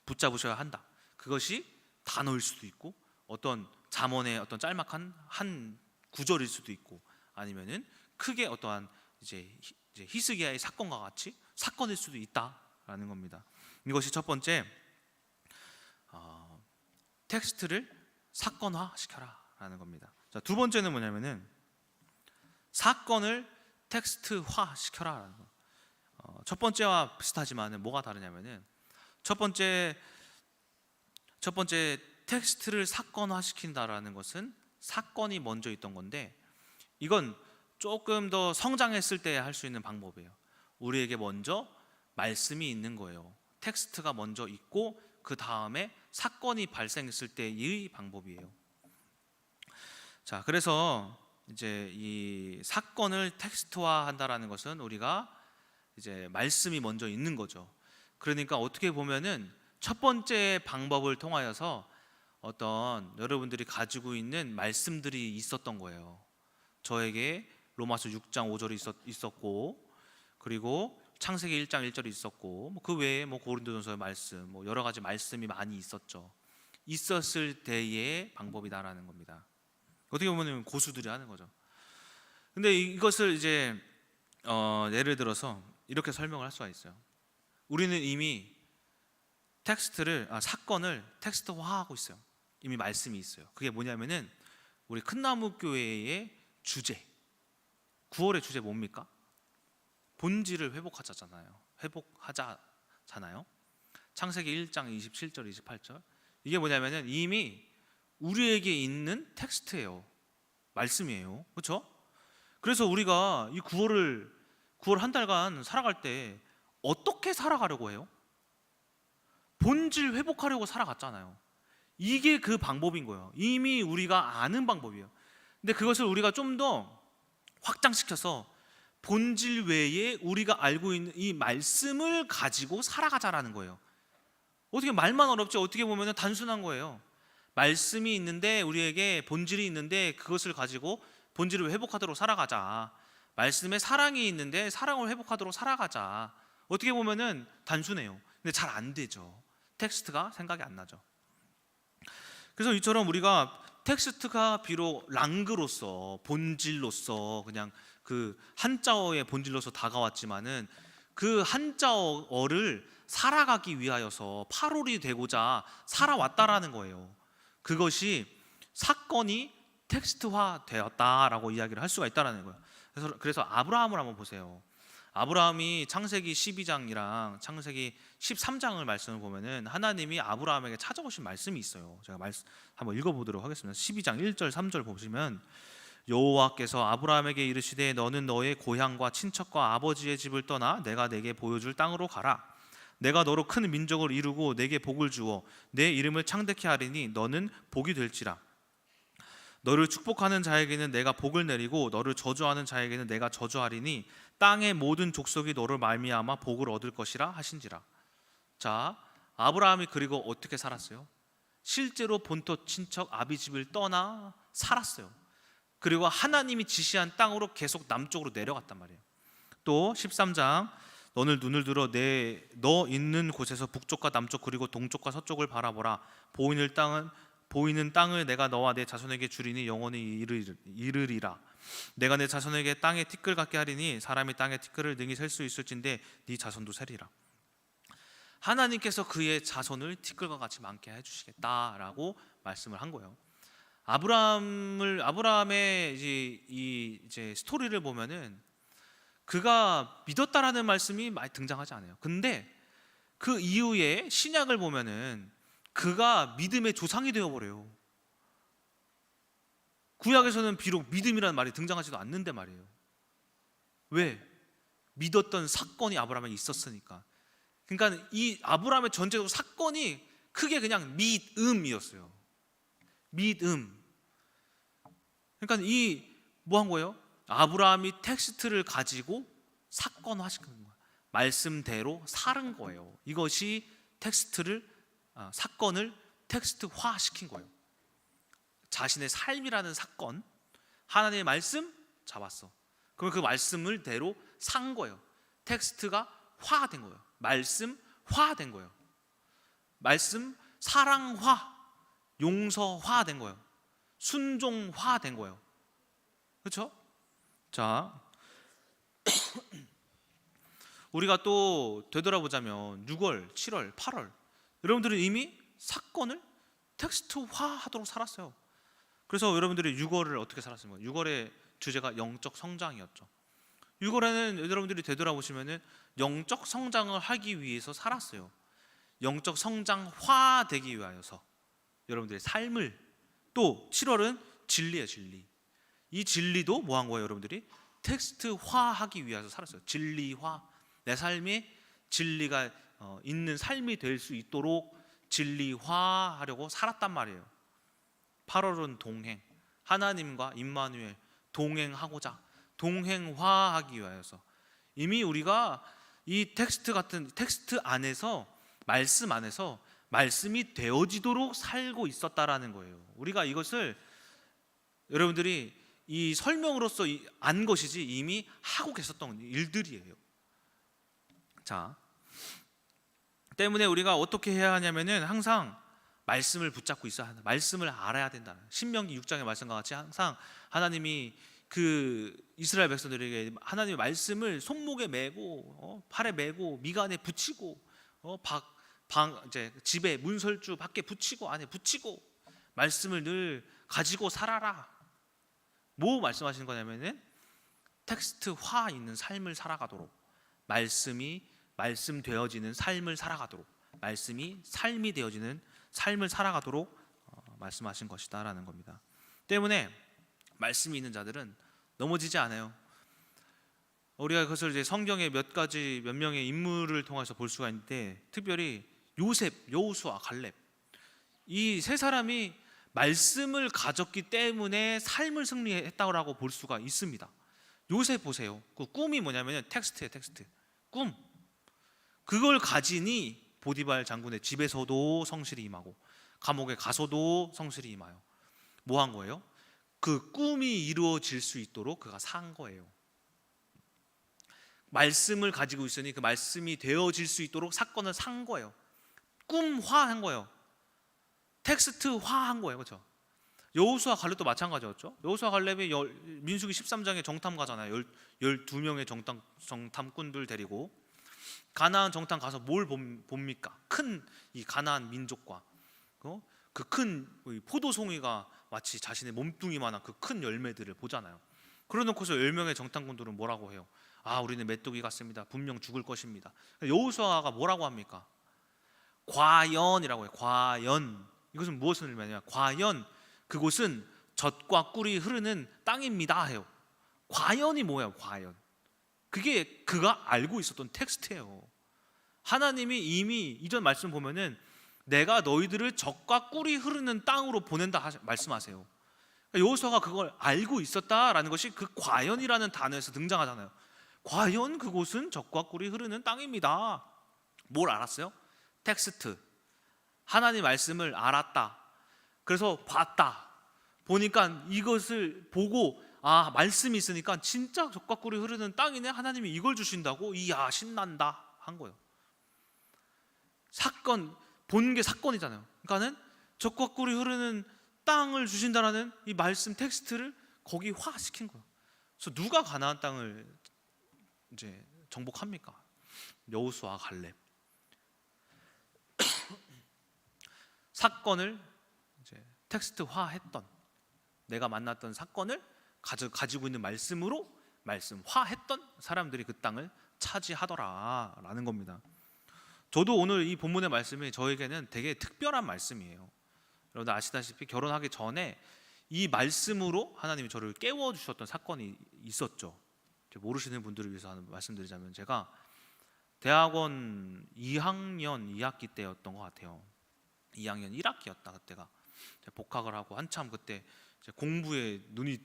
붙잡으셔야 한다. 그것이 단어일 수도 있고 어떤 잠언의 어떤 짤막한 한 구절일 수도 있고, 아니면은 크게 어떠한 이제 히스기야의 사건과 같이 사건일 수도 있다라는 겁니다. 이것이 첫 번째, 텍스트를 사건화 시켜라라는 겁니다. 자, 두 번째는 뭐냐면은 사건을 텍스트화 시켜라라는 거. 첫 번째와 비슷하지만은 뭐가 다르냐면은 첫 번째 텍스트를 사건화 시킨다라는 것은 사건이 먼저 있던 건데, 이건 조금 더 성장했을 때 할 수 있는 방법이에요. 우리에게 먼저 말씀이 있는 거예요. 텍스트가 먼저 있고 그 다음에 사건이 발생했을 때의 방법이에요. 자, 그래서 이제 이 사건을 텍스트화 한다라는 것은 우리가 이제 말씀이 먼저 있는 거죠. 그러니까 어떻게 보면은 첫 번째 방법을 통하여서 어떤 여러분들이 가지고 있는 말씀들이 있었던 거예요. 저에게 로마서 6장 5절이 있었고, 그리고 창세기 1장 1절이 있었고, 그 외에 고린도전서의 말씀, 여러 가지 말씀이 많이 있었죠. 있었을 때의 방법이다라는 겁니다. 어떻게 보면 고수들이 하는 거죠. 근데 이것을 이제 예를 들어서 이렇게 설명을 할 수가 있어요. 우리는 이미 사건을 텍스트화하고 있어요. 이미 말씀이 있어요. 그게 뭐냐면은 우리 큰나무 교회의 주제, 9월의 주제 뭡니까? 본질을 회복하자잖아요. 창세기 1장 27절 28절. 이게 뭐냐면은 이미 우리에게 있는 텍스트예요. 말씀이에요. 그렇죠? 그래서 우리가 이 9월 한 달간 살아갈 때 어떻게 살아가려고 해요? 본질 회복하려고 살아갔잖아요. 이게 그 방법인 거예요. 이미 우리가 아는 방법이에요. 근데 그것을 우리가 좀 더 확장시켜서 본질 외에 우리가 알고 있는 이 말씀을 가지고 살아가자라는 거예요. 어떻게 말만 어렵지 어떻게 보면 단순한 거예요. 말씀이 있는데, 우리에게 본질이 있는데 그것을 가지고 본질을 회복하도록 살아가자. 말씀에 사랑이 있는데 사랑을 회복하도록 살아가자. 어떻게 보면은 단순해요. 근데 잘 안 되죠. 텍스트가 생각이 안 나죠. 그래서 이처럼 우리가 텍스트가 비록 랑그로서, 본질로서, 그냥 그 한자어의 본질로서 다가왔지만은 그 한자어를 살아가기 위하여서 8월이 되고자 살아왔다라는 거예요. 그것이 사건이 텍스트화 되었다라고 이야기를 할 수가 있다라는 거예요. 그래서 아브라함을 한번 보세요. 아브라함이 창세기 12장이랑 창세기 13장을 말씀을 보면은 하나님이 아브라함에게 찾아오신 말씀이 있어요. 제가 한번 읽어보도록 하겠습니다. 12장 1절 3절 보시면 여호와께서 아브라함에게 이르시되 너는 너의 고향과 친척과 아버지의 집을 떠나 내가 내게 보여줄 땅으로 가라. 내가 너로 큰 민족을 이루고 내게 복을 주어 내 이름을 창대케 하리니 너는 복이 될지라. 너를 축복하는 자에게는 내가 복을 내리고 너를 저주하는 자에게는 내가 저주하리니 땅의 모든 족속이 너를 말미암아 복을 얻을 것이라 하신지라. 자, 아브라함이 그리고 어떻게 살았어요? 실제로 본토 친척 아비집을 떠나 살았어요. 그리고 하나님이 지시한 땅으로 계속 남쪽으로 내려갔단 말이에요. 또 13장 너는 눈을 들어 너 있는 곳에서 북쪽과 남쪽 그리고 동쪽과 서쪽을 바라보라. 보이는 땅을 내가 너와 내 자손에게 주리니 영원히 이르리라. 내가 내 자손에게 땅에 티끌 같게 하리니 사람이 땅에 티끌을 능히 셀 수 있을진데 네 자손도 세리라. 하나님께서 그의 자손을 티끌과 같이 많게 해주시겠다라고 말씀을 한 거예요. 아브라함의 이제 스토리를 보면은 그가 믿었다라는 말씀이 많이 등장하지 않아요. 근데 그 이후에 신약을 보면은 그가 믿음의 조상이 되어버려요. 구약에서는 비록 믿음이라는 말이 등장하지도 않는데 말이에요. 왜? 믿었던 사건이 아브라함에 있었으니까. 그러니까 이 아브라함의 전체적으로 사건이 크게 그냥 믿음이었어요. 믿음. 그러니까 이 뭐 한 거예요? 아브라함이 텍스트를 가지고 사건화시킨 거예요. 말씀대로 살은 거예요. 이것이 사건을 텍스트화시킨 거예요. 자신의 삶이라는 사건, 하나님의 말씀 잡았어. 그럼 그 말씀을 대로 산 거예요. 텍스트가 화된 거예요. 말씀화된 거예요. 말씀 사랑화, 용서화된 거예요. 순종화된 거예요. 그렇죠? 자, 우리가 또 되돌아보자면 6월, 7월, 8월 여러분들은 이미 사건을 텍스트화하도록 살았어요. 그래서 여러분들이 6월을 어떻게 살았습니까? 6월의 주제가 영적 성장이었죠. 6월에는 여러분들이 되돌아보시면은 영적 성장을 하기 위해서 살았어요. 영적 성장화되기 위하여서 여러분들의 삶을. 또 7월은 진리예요. 진리. 이 진리도 뭐 한 거예요? 여러분들이 텍스트화하기 위해서 살았어요. 진리화. 내 삶에 진리가 있는 삶이 될 수 있도록 진리화하려고 살았단 말이에요. 8월은 동행. 하나님과 임마누엘 동행하고자 동행화하기 위하여서 이미 우리가 이 텍스트 안에서 말씀 안에서 말씀이 되어지도록 살고 있었다라는 거예요. 우리가 이것을 여러분들이 이 설명으로서 안 것이지 이미 하고 계셨던 일들이에요. 자, 때문에 우리가 어떻게 해야 하냐면은 항상 말씀을 붙잡고 있어야 한다. 말씀을 알아야 된다. 신명기 6장의 말씀과 같이 항상 하나님이 그 이스라엘 백성들에게 하나님의 말씀을 손목에 메고 팔에 메고 미간에 붙이고 이제 집에 문설주 밖에 붙이고 안에 붙이고 말씀을 늘 가지고 살아라. 뭐 말씀하시는 거냐면은 텍스트화 있는 삶을 살아가도록, 말씀이 말씀 되어지는 삶을 살아가도록, 말씀이 삶이 되어지는 삶을 살아가도록 말씀하신 것이다라는 겁니다. 때문에 말씀이 있는 자들은 넘어지지 않아요. 우리가 그것을 이제 성경의 몇 명의 인물을 통해서 볼 수가 있는데, 특별히 요셉, 여호수아, 갈렙, 이 세 사람이 말씀을 가졌기 때문에 삶을 승리했다고 볼 수가 있습니다. 요셉 보세요. 그 꿈이 뭐냐면 텍스트예요. 텍스트. 꿈. 그걸 가지니 보디발 장군의 집에서도 성실히 임하고 감옥에 가서도 성실히 임하여 뭐 한 거예요? 그 꿈이 이루어질 수 있도록 그가 산 거예요. 말씀을 가지고 있으니 그 말씀이 되어질 수 있도록 사건을 산 거예요. 꿈화한 거예요. 텍스트화한 거예요. 그렇죠? 여호수아 갈렙도 마찬가지였죠. 여호수아 갈렙이 민수기 13장에 정탐 가잖아요. 12명의 정탐꾼들 데리고 가나안 정탐 가서 뭘 봅니까? 큰 이 가나안 민족과 그 큰 포도송이가 마치 자신의 몸뚱이만한 그 큰 열매들을 보잖아요. 그러놓고서 10명의 정탐꾼들은 뭐라고 해요? 아, 우리는 메뚜기 같습니다. 분명 죽을 것입니다. 여호수아가 뭐라고 합니까? 과연이라고 해요. 과연. 이것은 무엇을 의미하냐? 과연 그곳은 젖과 꿀이 흐르는 땅입니다 해요. 과연이 뭐예요? 과연. 그게 그가 알고 있었던 텍스트예요. 하나님이 이미 이전 말씀 보면은 내가 너희들을 적과 꿀이 흐르는 땅으로 보낸다 말씀하세요. 여호수아가 그걸 알고 있었다라는 것이 그 과연이라는 단어에서 등장하잖아요. 과연 그곳은 적과 꿀이 흐르는 땅입니다. 뭘 알았어요? 텍스트. 하나님 말씀을 알았다. 그래서 봤다. 보니까 이것을 보고 말씀이 있으니까 진짜 적과 꿀이 흐르는 땅이네. 하나님이 이걸 주신다고? 이야, 신난다 한 거예요. 사건, 본 게 사건이잖아요. 그러니까는 적과 꿀이 흐르는 땅을 주신다라는 이 말씀 텍스트를 거기화시킨 거예요. 그래서 누가 가나안 땅을 이제 정복합니까? 여호수아, 갈렙. 사건을 이제 텍스트화했던, 내가 만났던 사건을 가지고 있는 말씀으로 말씀화했던 사람들이 그 땅을 차지하더라라는 겁니다. 저도 오늘 이 본문의 말씀이 저에게는 되게 특별한 말씀이에요. 여러분들 아시다시피 결혼하기 전에 이 말씀으로 하나님이 저를 깨워주셨던 사건이 있었죠. 모르시는 분들을 위해서 말씀드리자면, 제가 대학원 2학년 2학기 때였던 것 같아요. 2학년 1학기였다. 그때가 복학을 하고 한참 그때 공부에 눈이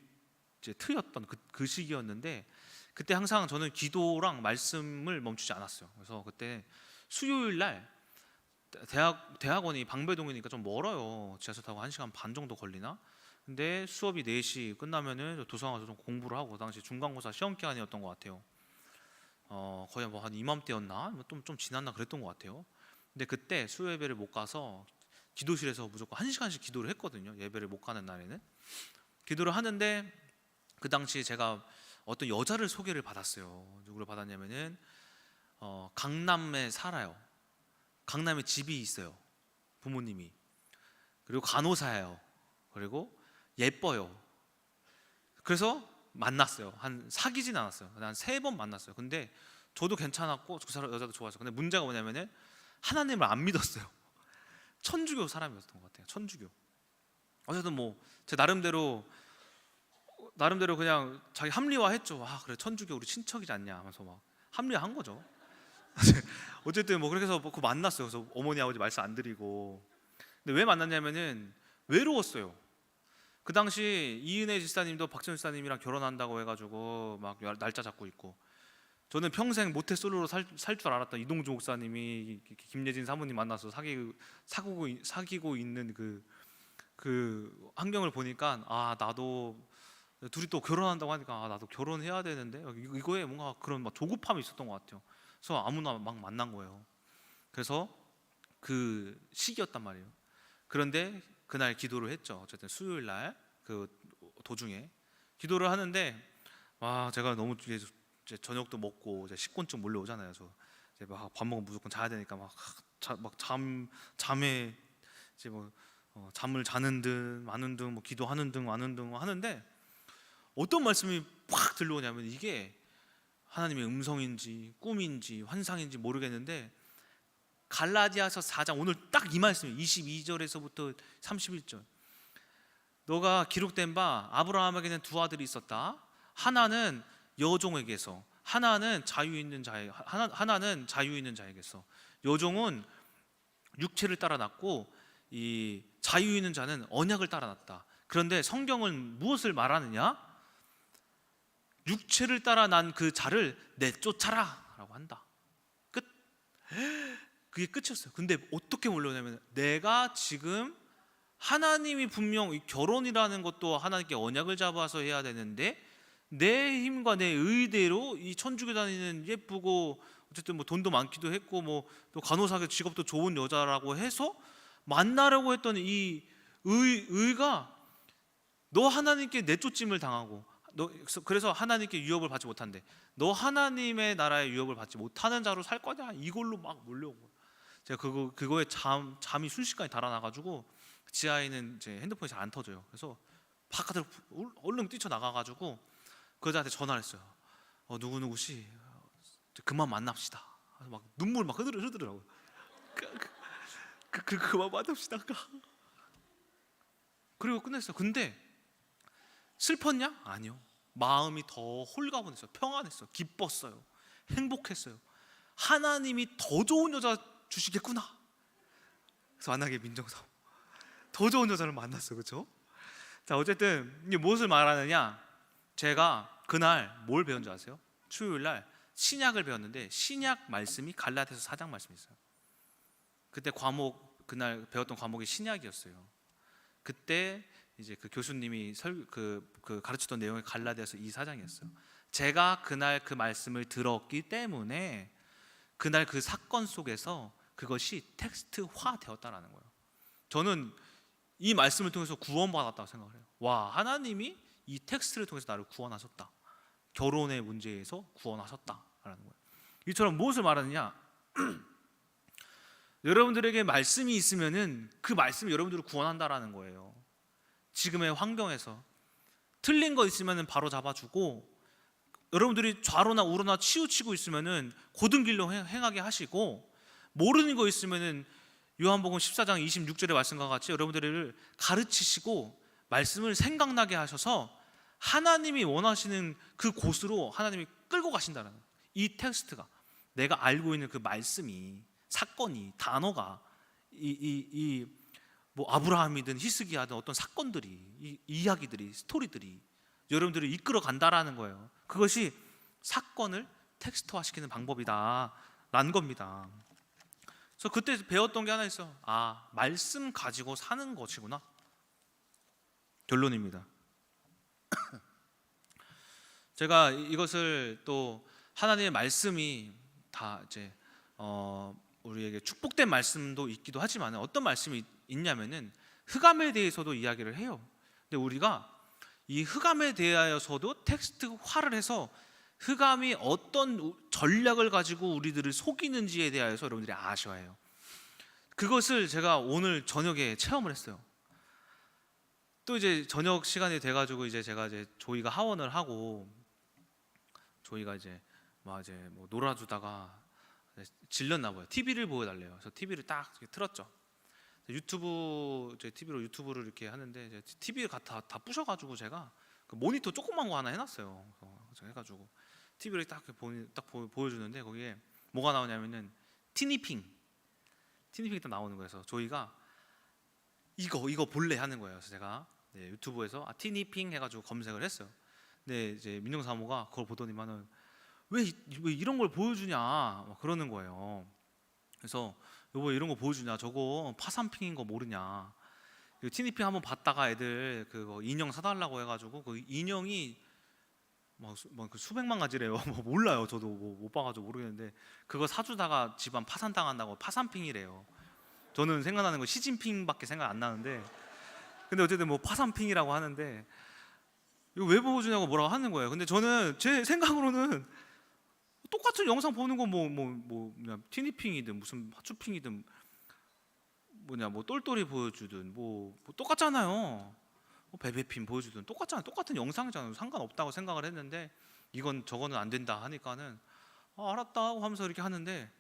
트였던 그 시기였는데, 그때 항상 저는 기도랑 말씀을 멈추지 않았어요. 그래서 그때 수요일 날 대학원이 방배동이니까 좀 멀어요. 지하철 타고 1시간 반 정도 걸리나? 근데 수업이 4시 끝나면은 도서관 가서 좀 공부를 하고, 당시 중간고사 시험 기간이었던 것 같아요. 거의 뭐 한 이맘때였나? 좀 지났나 그랬던 것 같아요. 근데 그때 수요 예배를 못 가서 기도실에서 무조건 1시간씩 기도를 했거든요. 예배를 못 가는 날에는. 기도를 하는데 그 당시 제가 어떤 여자를 소개를 받았어요. 누구를 받았냐면은 강남에 살아요. 강남에 집이 있어요. 부모님이. 그리고 간호사예요. 그리고 예뻐요. 그래서 만났어요. 사귀진 않았어요. 한 3번 만났어요. 근데 저도 괜찮았고 그 여자도 좋았어요. 근데 문제가 뭐냐면은 하나님을 안 믿었어요. 천주교 사람이었던 것 같아요. 천주교. 어쨌든 뭐 제 나름대로 그냥 자기 합리화했죠. 그래, 천주교 우리 친척이지 않냐 하면서 막 합리화한 거죠. 어쨌든 뭐 그렇게 해서 그 만났어요. 그래서 어머니 아버지 말씀 안 드리고. 근데 왜 만났냐면은 외로웠어요. 그 당시 이은혜 집사님도 박지훈 집사님이랑 결혼한다고 해가지고 막 날짜 잡고 있고, 저는 평생 모태솔로로 살 줄 알았던 이동주 목사님이 김예진 사모님 만나서 사귀고 있는 그 환경을 보니까 나도, 둘이 또 결혼한다고 하니까 나도 결혼해야 되는데, 이거에 뭔가 그런 막 조급함이 있었던 것 같아요. 그래서 아무나 막 만난 거예요. 그래서 그 시기였단 말이에요. 그런데 그날 기도를 했죠. 어쨌든 수요일 날 그 도중에 기도를 하는데, 제가 너무 이제 저녁도 먹고 이제 식곤증 몰려오잖아요. 저 이제 막 밥 먹으면 무조건 자야 되니까 잠에 이제 뭐 잠을 자는 등 마는 등 뭐 기도하는 등 마는 등 하는데, 어떤 말씀이 팍 들려오냐면, 이게 하나님의 음성인지 꿈인지 환상인지 모르겠는데, 갈라디아서 4장 오늘 딱 이 말씀이에요. 22절에서부터 31절. 너가 기록된 바 아브라함에게는 2 아들이 있었다. 하나는 여종에게서, 하나는 자유 있는 자에게서. 여종은 육체를 따라 낳고 이 자유 있는 자는 언약을 따라 낳았다. 그런데 성경은 무엇을 말하느냐? 육체를 따라 난 그 자를 내쫓아라 라고 한다. 끝. 그게 끝이었어요. 근데 어떻게 몰려오냐면, 내가 지금 하나님이 분명 결혼이라는 것도 하나님께 언약을 잡아서 해야 되는데, 내 힘과 내 의대로 이 천주교 다니는 예쁘고 어쨌든 뭐 돈도 많기도 했고 뭐 또 간호사 직업도 좋은 여자라고 해서 만나려고 했던 이 의가 너 하나님께 내쫓임을 당하고, 그래서 하나님께 유업을 받지 못한대. 너 하나님의 나라의 유업을 받지 못하는 자로 살 거냐, 이걸로 막 몰려온 거예요. 제가 그거에 잠이 순식간에 달아나가지고 지하에는 이제 핸드폰이 잘 안 터져요. 그래서 바깥으로 얼른 뛰쳐나가가지고 그 여자한테 전화를 했어요. 누구누구씨 그만 만납시다. 막 눈물 막 흐르더라고요. 그만 만납시다. 그리고 끝냈어요. 근데 슬펐냐? 아니요. 마음이 더 홀가분했어요. 평안했어요. 기뻤어요. 행복했어요. 하나님이 더 좋은 여자 주시겠구나. 그래서 만나게 민정사모 더 좋은 여자를 만났어요. 그렇죠? 자, 어쨌든 이게 무엇을 말하느냐, 제가 그날 뭘 배운 줄 아세요? 수요일날 신약을 배웠는데 신약 말씀이 갈라디아서 4장 말씀이 있어요. 그때 그날 배웠던 과목이 신약이었어요. 그때 이제 그 교수님이 가르치던 내용이 갈라디아서 4장이었어요. 제가 그날 그 말씀을 들었기 때문에 그날 그 사건 속에서 그것이 텍스트화 되었다라는 거예요. 저는 이 말씀을 통해서 구원받았다고 생각을 해요. 와, 하나님이 이 텍스트를 통해서 나를 구원하셨다. 결혼의 문제에서 구원하셨다라는 거예요. 이처럼 무엇을 말하느냐? 여러분들에게 말씀이 있으면은 그 말씀이 여러분들을 구원한다라는 거예요. 지금의 환경에서 틀린 거 있으면은 바로 잡아주고, 여러분들이 좌로나 우로나 치우치고 있으면은 고든 길로 행하게 하시고, 모르는 거 있으면은 요한복음 14장 26절의 말씀과 같이 여러분들을 가르치시고 말씀을 생각나게 하셔서 하나님이 원하시는 그 곳으로 하나님이 끌고 가신다는 거예요. 이 텍스트가, 내가 알고 있는 그 말씀이, 사건이, 단어가, 뭐 아브라함이든 히스기야든 어떤 사건들이, 이 이야기들이, 스토리들이 여러분들을 이끌어 간다라는 거예요. 그것이 사건을 텍스트화시키는 방법이다라는 겁니다. 그래서 그때 배웠던 게 하나 있어. 아, 말씀 가지고 사는 것이구나. 결론입니다. 제가 이것을 또 하나님의 말씀이 다 이제 우리에게 축복된 말씀도 있기도 하지만 어떤 말씀이 있냐면은 흑암에 대해서도 이야기를 해요. 근데 우리가 이 흑암에 대하여서도 텍스트화를 해서 흑암이 어떤 전략을 가지고 우리들을 속이는지에 대하여서 여러분들이 아셔야 해요. 그것을 제가 오늘 저녁에 체험을 했어요. 또 이제 저녁 시간이 돼가지고 이제 제가 이제 조이가 하원을 하고, 조이가 이제 뭐 놀아주다가 질렸나 봐요. TV를 보여달래요. 그래서 TV를 딱 틀었죠. 유튜브를 이렇게 하는데 이제 TV가 다 부셔가지고 제가 그 모니터 조그만 거 하나 해놨어요. 그래서 해가지고 TV를 딱 보여주는데 거기에 뭐가 나오냐면은 티니핑이 딱 나오는 거예요. 그래서 조이가 이거 볼래 하는 거예요. 그래서 제가 유튜브에서 티니핑 해가지고 검색을 했어요. 근데 이제 민정사모가 그걸 보더니만은 왜 이런 걸 보여주냐 막 그러는 거예요. 그래서 여보, 이런 거 보여주냐, 저거 파산핑인 거 모르냐. 티니핑 한번 봤다가 애들 그거 인형 사달라고 해가지고 그 인형이 막 수백만 가지래요. 뭐 몰라요. 저도 못 봐가지고 모르겠는데 그거 사주다가 집안 파산당한다고 파산핑이래요. 저는 생각나는 거 시진핑밖에 생각 안 나는데, 근데 어쨌든 뭐 파산핑이라고 하는데 이거 왜 보여주냐고 뭐라고 하는 거예요. 근데 저는 제 생각으로는 똑같은 영상 보는 거 티니핑이든 무슨 하추핑이든 뭐 똘똘이 보여주든 뭐 똑같잖아요. 뭐 베베핀 보여주든 똑같잖아요. 똑같은 영상이잖아요. 상관없다고 생각을 했는데 저거는 안 된다 하니까는 알았다 하면서 이렇게 하는데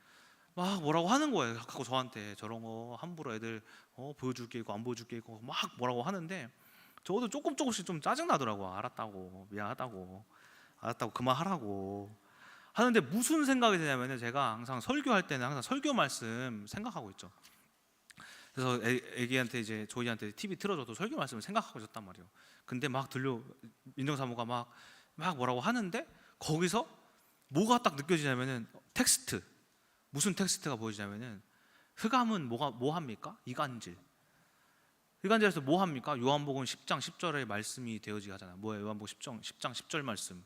막 뭐라고 하는 거예요. 자꾸 저한테 저런 거 함부로 애들 보여줄 게 있고 안 보여줄 게 있고 막 뭐라고 하는데 저도 조금씩 좀 짜증 나더라고. 알았다고, 미안하다고, 그만하라고 하는데 무슨 생각이 드냐면은 제가 항상 설교할 때는 항상 설교 말씀 생각하고 있죠. 그래서 애기한테 조이한테 TV 틀어줘도 설교 말씀을 생각하고 있었단 말이에요. 근데 막 민정사모가 막 뭐라고 하는데 거기서 뭐가 딱 느껴지냐면은 텍스트, 무슨 텍스트가 보여지냐면은 흑암은 뭐 합니까? 이간질에서 뭐 합니까? 요한복음 10장 10절의 말씀이 되어지게 하잖아요. 뭐예요? 요한복음 10장 10절 말씀.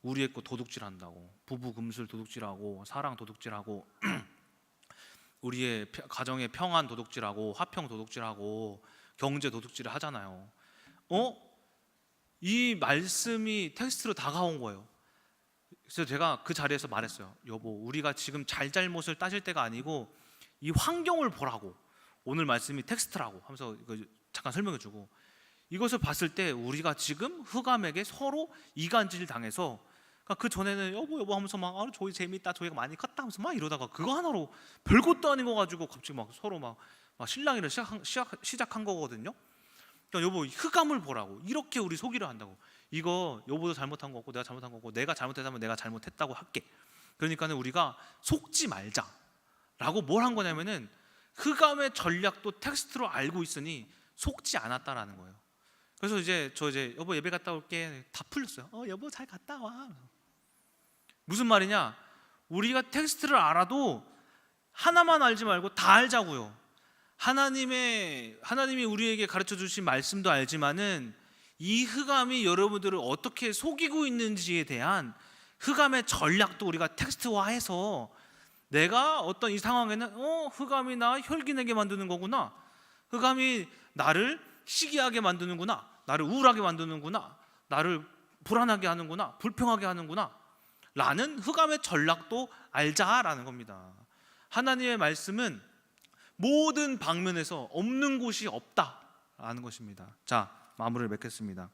우리의 거 도둑질한다고, 부부 금술 도둑질하고, 사랑 도둑질하고, 우리의 가정의 평안 도둑질하고, 화평 도둑질하고, 경제 도둑질을 하잖아요. 이 말씀이 텍스트로 다가온 거예요. 그래서 제가 그 자리에서 말했어요. 여보, 우리가 지금 잘못을 따질 때가 아니고 이 환경을 보라고. 오늘 말씀이 텍스트라고 하면서 이거 잠깐 설명해주고, 이것을 봤을 때 우리가 지금 흑암에게 서로 이간질 당해서, 그러니까 그 전에는 여보 하면서 막 조이 재밌다, 조이가 많이 컸다 하면서 막 이러다가 그거 하나로 별것도 아닌 거 가지고 갑자기 막 서로 막 실랑이를 시작한 거거든요. 그러니까 여보, 흑암을 보라고. 이렇게 우리 속이려 한다고. 이거 여보도 잘못한 거고 내가 잘못한 거고, 내가 잘못했다면 내가 잘못했다고 할게. 그러니까는 우리가 속지 말자라고 뭘 한 거냐면은 흑암의 전략도 텍스트로 알고 있으니 속지 않았다라는 거예요. 그래서 저 여보 예배 갔다 올게 다 풀렸어요. 여보 잘 갔다 와. 무슨 말이냐? 우리가 텍스트를 알아도 하나만 알지 말고 다 알자고요. 하나님이 우리에게 가르쳐 주신 말씀도 알지만은 이 흑암이 여러분들을 어떻게 속이고 있는지에 대한 흑암의 전략도 우리가 텍스트화해서 내가 어떤 이 상황에는 흑암이 나 혈기내게 만드는 거구나, 흑암이 나를 시기하게 만드는구나, 나를 우울하게 만드는구나, 나를 불안하게 하는구나, 불평하게 하는구나 라는 흑암의 전략도 알자라는 겁니다. 하나님의 말씀은 모든 방면에서 없는 곳이 없다라는 것입니다. 자, 마무리를 맺겠습니다.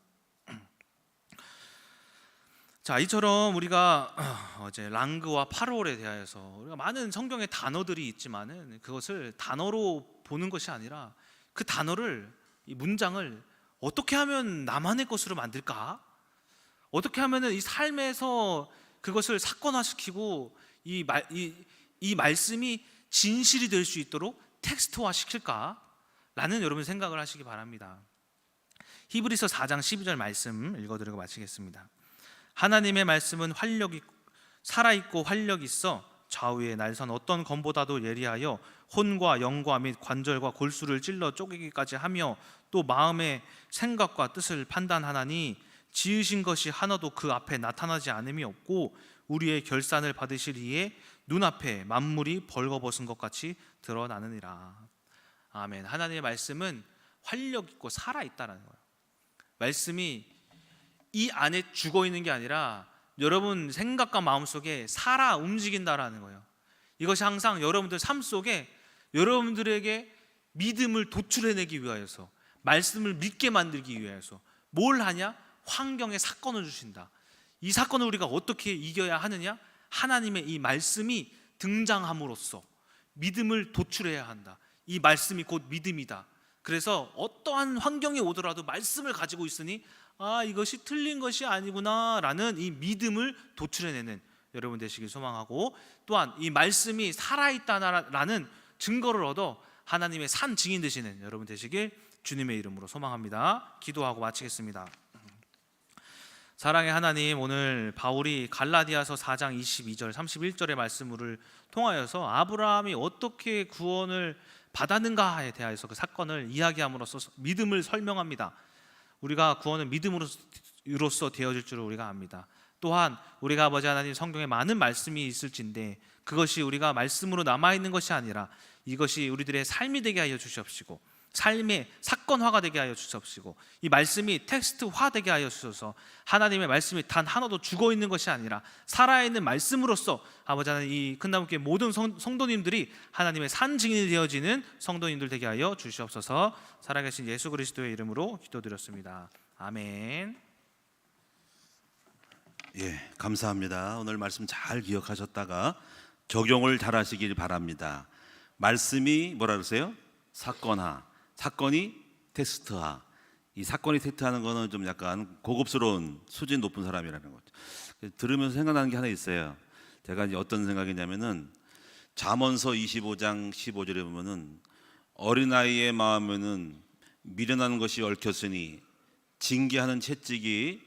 자, 이처럼 우리가 어제 랑그와 파롤에 대하여서 우리가 많은 성경의 단어들이 있지만은 그것을 단어로 보는 것이 아니라 그 단어를, 이 문장을 어떻게 하면 나만의 것으로 만들까? 어떻게 하면은 이 삶에서 그것을 사건화시키고 이 말씀이 진실이 될 수 있도록 텍스트화 시킬까? 라는 여러분 생각을 하시기 바랍니다. 히브리서 4장 12절 말씀 읽어드리고 마치겠습니다. 하나님의 말씀은 살아있고 활력 있어 좌우의 날선 어떤 검보다도 예리하여 혼과 영과 및 관절과 골수를 찔러 쪼개기까지 하며 또 마음의 생각과 뜻을 판단하나니 지으신 것이 하나도 그 앞에 나타나지 않음이 없고 우리의 결산을 받으시리에 눈앞에 만물이 벌거벗은 것 같이 드러나느니라. 아멘. 하나님의 말씀은 활력 있고 살아있다는 거예요. 말씀이 이 안에 죽어 있는 게 아니라 여러분 생각과 마음 속에 살아 움직인다라는 거예요. 이것이 항상 여러분들 삶 속에 여러분들에게 믿음을 도출해내기 위하여서, 말씀을 믿게 만들기 위하여서 뭘 하냐? 환경에 사건을 주신다. 이 사건을 우리가 어떻게 이겨야 하느냐? 하나님의 이 말씀이 등장함으로써 믿음을 도출해야 한다. 이 말씀이 곧 믿음이다. 그래서 어떠한 환경이 오더라도 말씀을 가지고 있으니 이것이 틀린 것이 아니구나 라는 이 믿음을 도출해내는 여러분 되시길 소망하고, 또한 이 말씀이 살아있다라는 증거를 얻어 하나님의 산 증인 되시는 여러분 되시길 주님의 이름으로 소망합니다. 기도하고 마치겠습니다. 사랑의 하나님, 오늘 바울이 갈라디아서 4장 22절 31절의 말씀을 통하여서 아브라함이 어떻게 구원을 받았는가에 대해서 그 사건을 이야기함으로써 믿음을 설명합니다. 우리가 구원은 믿음으로써 되어질 줄을 우리가 압니다. 또한 우리가 아버지 하나님 성경에 많은 말씀이 있을진데 그것이 우리가 말씀으로 남아있는 것이 아니라 이것이 우리들의 삶이 되게 하여 주시옵시고, 삶의 사건화가 되게 하여 주시옵시고, 이 말씀이 텍스트화 되게 하여 주셔서 하나님의 말씀이 단 하나도 죽어있는 것이 아니라 살아있는 말씀으로서 아버지 하나님 이 큰나무교회 모든 성도님들이 하나님의 산 증인이 되어지는 성도님들 되게 하여 주시옵소서. 살아계신 예수 그리스도의 이름으로 기도드렸습니다. 아멘. 예, 감사합니다. 오늘 말씀 잘 기억하셨다가 적용을 잘 하시길 바랍니다. 말씀이 뭐라 그러세요? 사건화, 사건이 텍스트화. 이 사건이 텍스트하는 거는 좀 약간 고급스러운 수준 높은 사람이라는 거죠. 들으면서 생각나는 게 하나 있어요. 제가 이제 어떤 생각이냐면은 잠언서 25장 15절에 보면은 어린아이의 마음에는 미련한 것이 얽혔으니 징계하는 채찍이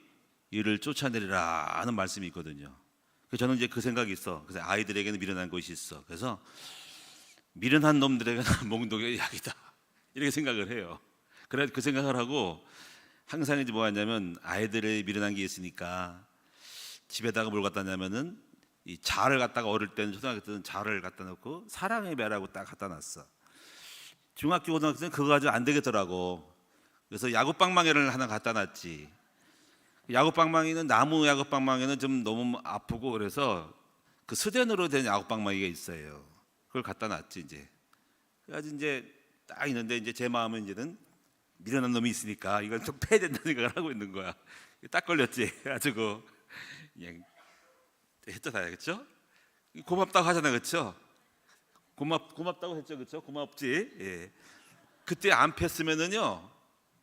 이를 쫓아내리라 하는 말씀이 있거든요. 저는 이제 그 생각이 있어. 그래서 아이들에게는 미련한 것이 있어. 그래서 미련한 놈들에게는 몽독의 약이다, 이렇게 생각을 해요. 그래 그 생각을 하고 항상 이제 뭐 하냐면 아이들의 미련한 게 있으니까 집에다가 뭘 갖다 냐면은 이 자를 갖다가 어릴 때는 초등학교 때는 자를 갖다 놓고 사랑의 배라고 딱 갖다 놨어. 중학교 고등학교 때는 그거 가지고 안 되겠더라고. 그래서 야구방망이를 하나 갖다 놨지. 야구방망이는 나무 야구방망이는 좀 너무 아프고 그래서 그 스텐으로 된 야구방망이가 있어요. 그걸 갖다 놨지 이제. 그래가지고 이제 딱 있는데 이제 제 마음은 이제는 미련한 놈이 있으니까 이건 좀 패야 된다는 생각을 하고 있는 거야. 딱 걸렸지. 가지고 그냥 했잖아요, 그렇죠? 고맙다고 하잖아요, 그렇죠? 고맙다고 했죠, 그렇죠? 고맙지. 예. 그때 안 폈으면은요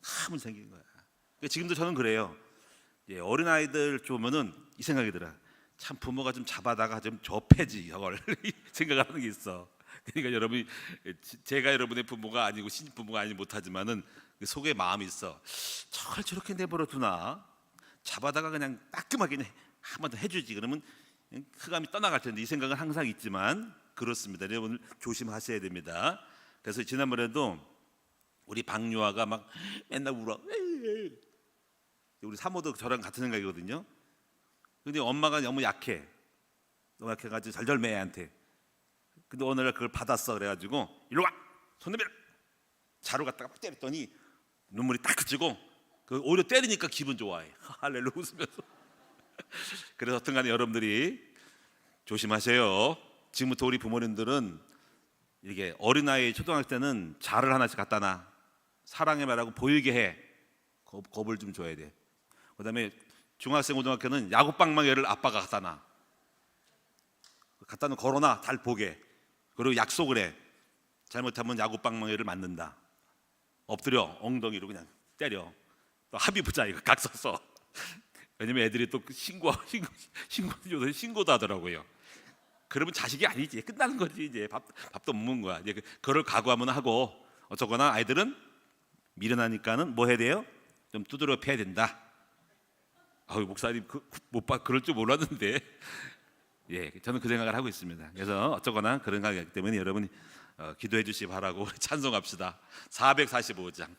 한문 생기는 거야. 지금도 저는 그래요. 예, 어린 아이들 보면은 이 생각이 들어. 참 부모가 좀 잡아다가 좀 접해지 저걸 생각을 하는 게 있어. 그러니까 여러분이 제가 여러분의 부모가 아니고 신부모가 아니 못하지만은 그 속에 마음이 있어. 저걸 저렇게 내버려 두나? 잡아다가 그냥 따끔하게 한 번 더 해주지. 그러면 흑암이 떠나갈 텐데 이 생각은 항상 있지만 그렇습니다. 여러분 조심하셔야 됩니다. 그래서 지난번에도 우리 박유아가 막 맨날 울어. 우리 사모도 저랑 같은 생각이거든요. 근데 엄마가 너무 약해. 너무 약해가지고 절절매 애한테. 근데 어느 날 그걸 받았어. 그래가지고 일로 와, 손 내밀어. 자루 갖다가 막 때렸더니 눈물이 딱 그치고 그 오히려 때리니까 기분 좋아해. 할렐루야 웃으면서. 그래서 어떤간에 여러분들이 조심하세요. 지금부터 우리 부모님들은 이게 어린아이 초등학교 때는 자를 하나씩 갖다 놔. 사랑의 말하고 보이게 해. 겁을 좀 줘야 돼. 그다음에 중학생 고등학교는 야구방망이를 아빠가 갖다 놔. 갖다 놓고 걸어놔. 달 보게. 그리고 약속을 해. 잘못하면 야구방망이를 맞는다. 엎드려 엉덩이로 그냥 때려. 또 합의 보자 이거 각 써서. 왜냐면 애들이 또 신고도 하더라고요. 그러면 자식이 아니지. 끝나는 거지. 이제 밥도 못 먹는 거야. 이제 그걸 각오하면 하고 어쩌거나 아이들은 미련하니까는 뭐 해야 돼요? 좀 두드려 패야 된다. 아유 목사님 그럴 줄 몰랐는데. 예, 저는 그 생각을 하고 있습니다. 그래서 어쩌거나 그런 생각이기 때문에 여러분이 기도해 주시기 바라고 찬송합시다. 445장.